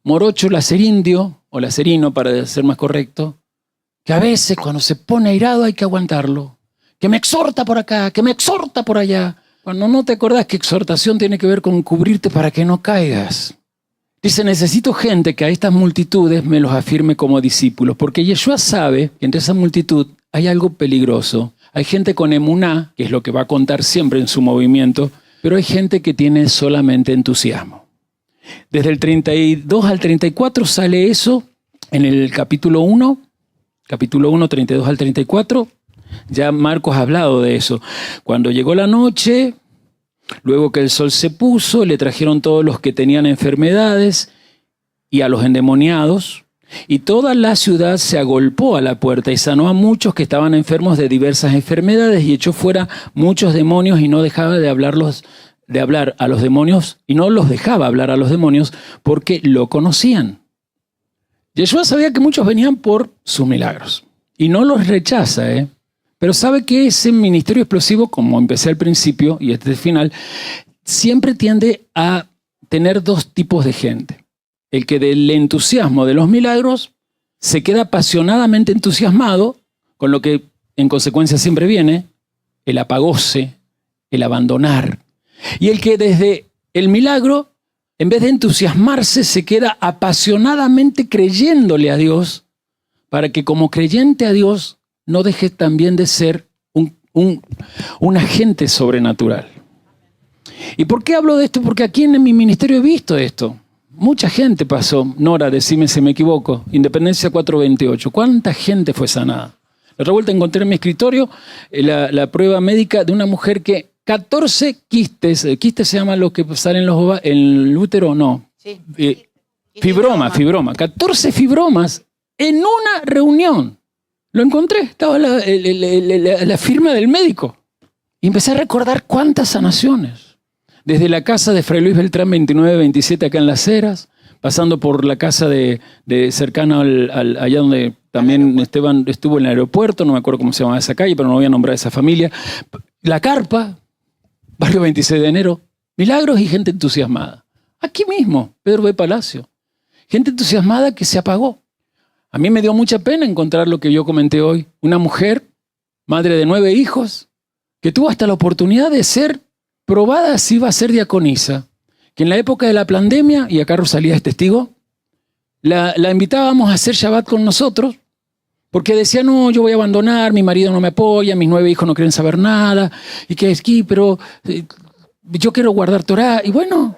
morocho lacerindio, o lacerino para ser más correcto, que a veces cuando se pone airado hay que aguantarlo, que me exhorta por acá, que me exhorta por allá. Cuando no te acordás que exhortación tiene que ver con cubrirte para que no caigas. Dice, necesito gente que a estas multitudes me los afirme como discípulos, porque Yeshua sabe que entre esa multitud hay algo peligroso. Hay gente con emuná, que es lo que va a contar siempre en su movimiento, pero hay gente que tiene solamente entusiasmo. Desde el 32 al 34 sale eso en el capítulo 1, 32 al 34. Ya Marcos ha hablado de eso. Cuando llegó la noche, luego que el sol se puso, le trajeron todos los que tenían enfermedades y a los endemoniados, y toda la ciudad se agolpó a la puerta y sanó a muchos que estaban enfermos de diversas enfermedades y echó fuera muchos demonios y no dejaba de hablar a los demonios, y no los dejaba hablar a los demonios porque lo conocían. Yeshua sabía que muchos venían por sus milagros y no los rechaza, pero sabe que ese ministerio explosivo, como empecé al principio y este es el final, siempre tiende a tener dos tipos de gente. El que del entusiasmo de los milagros se queda apasionadamente entusiasmado, con lo que en consecuencia siempre viene el apagose, el abandonar. Y el que desde el milagro, en vez de entusiasmarse, se queda apasionadamente creyéndole a Dios, para que como creyente a Dios no deje también de ser un agente sobrenatural. ¿Y por qué hablo de esto? Porque aquí en mi ministerio he visto esto. Mucha gente pasó. Nora, decime si me equivoco. Independencia 428. ¿Cuánta gente fue sanada? La otra vuelta encontré en mi escritorio la prueba médica de una mujer que 14 quistes. Quistes se llama lo que salen en el útero, no. Sí. Fibroma. 14 fibromas en una reunión. Lo encontré, estaba la firma del médico. Y empecé a recordar cuántas sanaciones. Desde la casa de Fray Luis Beltrán 2927 acá en Las Heras, pasando por la casa de cercana allá donde también Esteban estuvo en el aeropuerto, no me acuerdo cómo se llamaba esa calle, pero no voy a nombrar a esa familia. La Carpa, barrio 26 de enero, milagros y gente entusiasmada. Aquí mismo, Pedro B. Palacio. Gente entusiasmada que se apagó. A mí me dio mucha pena encontrar lo que yo comenté hoy. Una mujer, madre de 9 hijos, que tuvo hasta la oportunidad de ser probada si iba a ser diaconisa. Que en la época de la pandemia, y acá Rosalía es testigo, la invitábamos a hacer Shabbat con nosotros, porque decía, no, yo voy a abandonar, mi marido no me apoya, mis 9 hijos no quieren saber nada, y que aquí, pero yo quiero guardar Torá. Y bueno,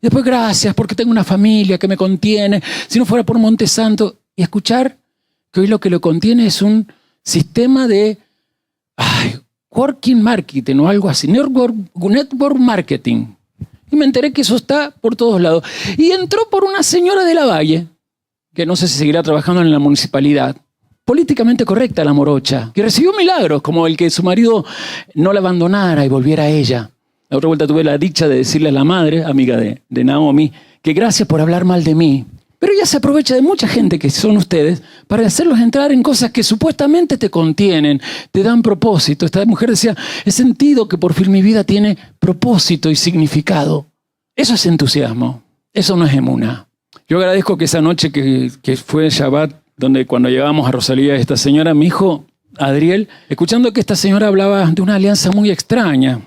después gracias, porque tengo una familia que me contiene, si no fuera por Monte Santo. Y escuchar que hoy lo que lo contiene es un sistema de working marketing o algo así, network marketing. Y me enteré que eso está por todos lados. Y entró por una señora de la Valle, que no sé si seguirá trabajando en la municipalidad, políticamente correcta la morocha, que recibió milagros, como el que su marido no la abandonara y volviera a ella. La otra vuelta tuve la dicha de decirle a la madre, amiga de Naomi, que gracias por hablar mal de mí. Pero ella se aprovecha de mucha gente que son ustedes para hacerlos entrar en cosas que supuestamente te contienen, te dan propósito. Esta mujer decía, he sentido que por fin mi vida tiene propósito y significado. Eso es entusiasmo, eso no es emuná. Yo agradezco que esa noche que fue Shabbat, donde cuando llegábamos a Rosalía, esta señora, mi hijo Adriel, escuchando que esta señora hablaba de una alianza muy extraña,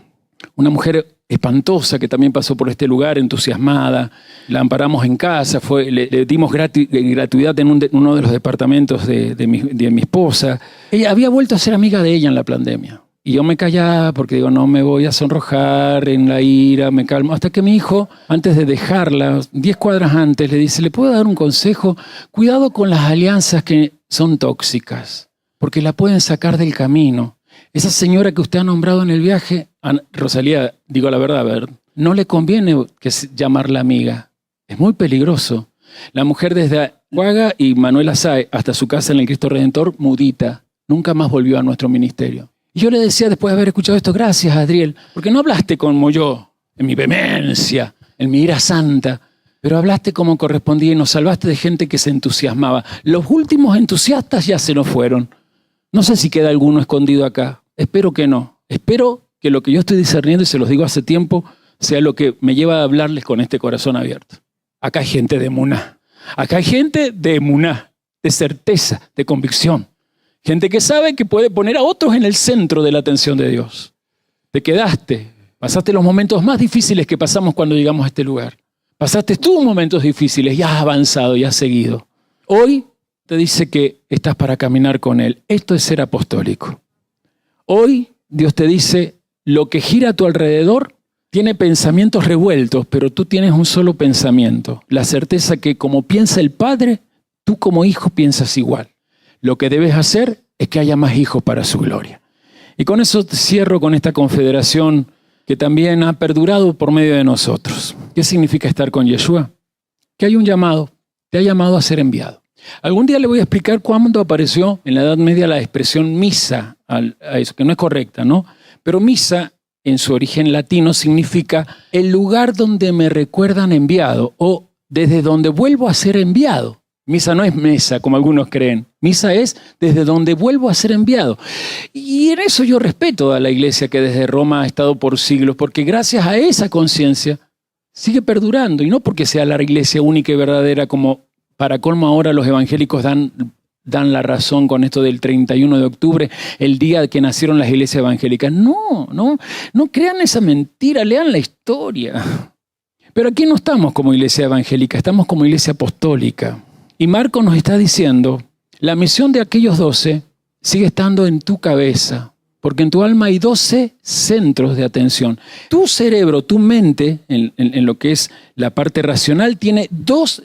una mujer espantosa que también pasó por este lugar, entusiasmada. La amparamos en casa, le dimos gratuidad en uno de los departamentos de mi esposa. Ella había vuelto a ser amiga de ella en la pandemia. Y yo me callaba porque digo, no me voy a sonrojar en la ira, me calmo. Hasta que mi hijo, antes de dejarla, 10 cuadras antes, le dice, ¿le puedo dar un consejo? Cuidado con las alianzas que son tóxicas, porque la pueden sacar del camino. Esa señora que usted ha nombrado en el viaje, Rosalía, digo la verdad, a ver, no le conviene llamarla amiga. Es muy peligroso. La mujer desde Huaga y Manuela Sáez hasta su casa en el Cristo Redentor, mudita, nunca más volvió a nuestro ministerio. Y yo le decía, después de haber escuchado esto, gracias, Adriel, porque no hablaste como yo, en mi vehemencia, en mi ira santa, pero hablaste como correspondía y nos salvaste de gente que se entusiasmaba. Los últimos entusiastas ya se nos fueron. No sé si queda alguno escondido acá. Espero que no. Espero que lo que yo estoy discerniendo, y se los digo hace tiempo, sea lo que me lleva a hablarles con este corazón abierto. Acá hay gente de emuná. Acá hay gente de emuná, de certeza, de convicción. Gente que sabe que puede poner a otros en el centro de la atención de Dios. Te quedaste, pasaste los momentos más difíciles que pasamos cuando llegamos a este lugar. Pasaste tú momentos difíciles y has avanzado y has seguido. Hoy te dice que estás para caminar con Él. Esto es ser apostólico. Hoy Dios te dice, lo que gira a tu alrededor tiene pensamientos revueltos, pero tú tienes un solo pensamiento. La certeza que como piensa el Padre, tú como hijo piensas igual. Lo que debes hacer es que haya más hijos para su gloria. Y con eso cierro con esta confederación que también ha perdurado por medio de nosotros. ¿Qué significa estar con Yeshua? Que hay un llamado, te ha llamado a ser enviado. Algún día le voy a explicar cuándo apareció en la Edad Media la expresión misa, a eso, que no es correcta, ¿no? Pero misa, en su origen latino, significa el lugar donde me recuerdan enviado o desde donde vuelvo a ser enviado. Misa no es mesa, como algunos creen. Misa es desde donde vuelvo a ser enviado. Y en eso yo respeto a la iglesia que desde Roma ha estado por siglos, porque gracias a esa conciencia sigue perdurando. Y no porque sea la iglesia única y verdadera, como para colmo ahora los evangélicos dan la razón con esto del 31 de octubre, el día que nacieron las iglesias evangélicas. No crean esa mentira, lean la historia. Pero aquí no estamos como iglesia evangélica, estamos como iglesia apostólica. Y Marcos nos está diciendo, la misión de aquellos 12 sigue estando en tu cabeza, porque en tu alma hay 12 centros de atención. Tu cerebro, tu mente, en lo que es la parte racional, tiene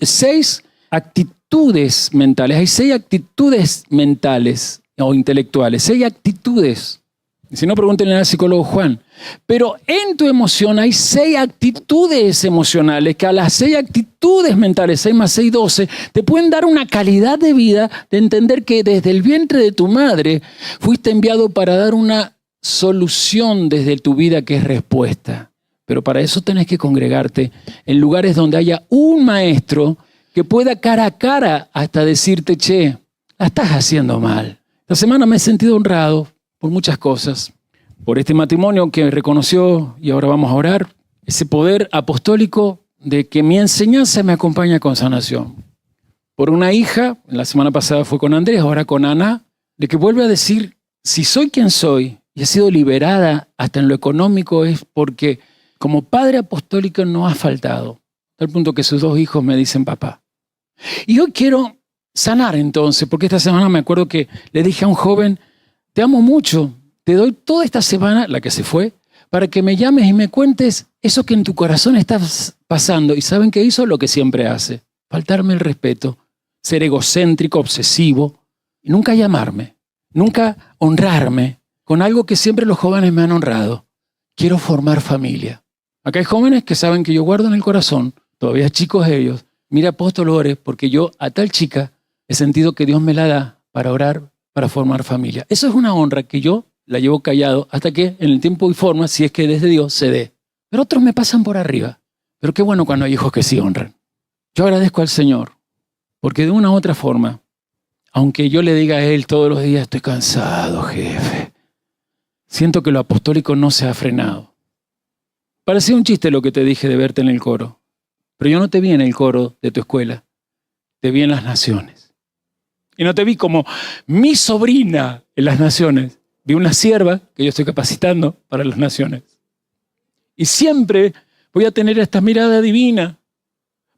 6 actitudes mentales. Hay 6 actitudes mentales o intelectuales, 6 actitudes. Si no, pregúntenle al psicólogo Juan. Pero en tu emoción hay 6 actitudes emocionales que a las 6 actitudes mentales, 6 más 6, 12, te pueden dar una calidad de vida de entender que desde el vientre de tu madre fuiste enviado para dar una solución desde tu vida que es respuesta. Pero para eso tenés que congregarte en lugares donde haya un maestro que pueda cara a cara hasta decirte, che, la estás haciendo mal. Esta semana me he sentido honrado por muchas cosas, por este matrimonio que reconoció, y ahora vamos a orar, ese poder apostólico de que mi enseñanza me acompaña con sanación. Por una hija, la semana pasada fue con Andrés, ahora con Ana, de que vuelve a decir, si soy quien soy y he sido liberada hasta en lo económico es porque como padre apostólico no ha faltado, al punto que sus 2 hijos me dicen papá. Y hoy quiero sanar entonces, porque esta semana me acuerdo que le dije a un joven, te amo mucho, te doy toda esta semana, la que se fue, para que me llames y me cuentes eso que en tu corazón está pasando. ¿Y saben qué hizo? Lo que siempre hace, faltarme el respeto, ser egocéntrico, obsesivo, y nunca llamarme, nunca honrarme con algo que siempre los jóvenes me han honrado. Quiero formar familia. Acá hay jóvenes que saben que yo guardo en el corazón, todavía chicos ellos, mira apóstol, ore, porque yo a tal chica he sentido que Dios me la da para orar, para formar familia. Eso es una honra que yo la llevo callado hasta que en el tiempo y forma, si es que desde Dios, se dé. Pero otros me pasan por arriba. Pero qué bueno cuando hay hijos que sí honran. Yo agradezco al Señor, porque de una u otra forma, aunque yo le diga a Él todos los días, estoy cansado, jefe, siento que lo apostólico no se ha frenado. Parecía un chiste lo que te dije de verte en el coro, pero yo no te vi en el coro de tu escuela, te vi en las naciones. Y no te vi como mi sobrina en las naciones. Vi una sierva que yo estoy capacitando para las naciones. Y siempre voy a tener esta mirada divina,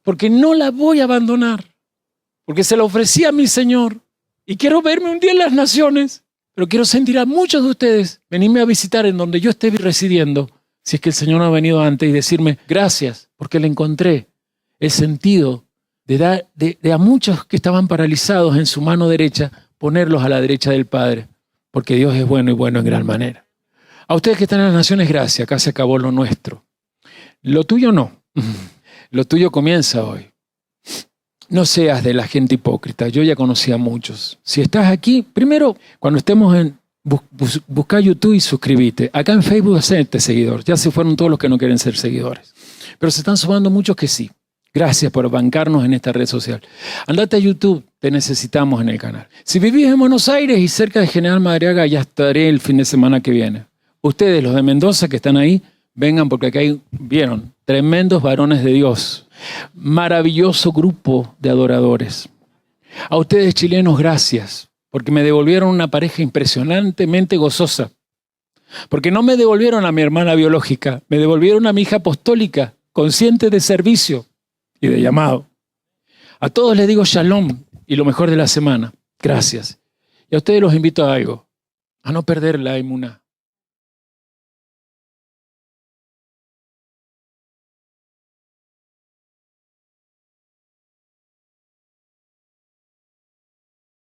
porque no la voy a abandonar, porque se la ofrecí a mi Señor. Y quiero verme un día en las naciones, pero quiero sentir a muchos de ustedes venirme a visitar en donde yo esté residiendo, si es que el Señor no ha venido antes, y decirme gracias, porque le encontré el sentido de a muchos que estaban paralizados en su mano derecha, ponerlos a la derecha del Padre, porque Dios es bueno y bueno en gran manera. A ustedes que están en las naciones, gracias, acá se acabó lo nuestro. Lo tuyo no, lo tuyo comienza hoy. No seas de la gente hipócrita, yo ya conocí a muchos. Si estás aquí, primero, cuando estemos en busca YouTube y suscríbete. Acá en Facebook, hacerte seguidor. Ya se fueron todos los que no quieren ser seguidores. Pero se están sumando muchos que sí. Gracias por bancarnos en esta red social. Andate a YouTube, te necesitamos en el canal. Si vivís en Buenos Aires y cerca de General Madariaga, ya estaré el fin de semana que viene. Ustedes, los de Mendoza que están ahí, vengan porque acá hay, vieron, tremendos varones de Dios. Maravilloso grupo de adoradores. A ustedes chilenos, gracias, porque me devolvieron una pareja impresionantemente gozosa. Porque no me devolvieron a mi hermana biológica, me devolvieron a mi hija apostólica, consciente de servicio y de llamado. A todos les digo shalom y lo mejor de la semana. Gracias. Y a ustedes los invito a algo, a no perder la emuná.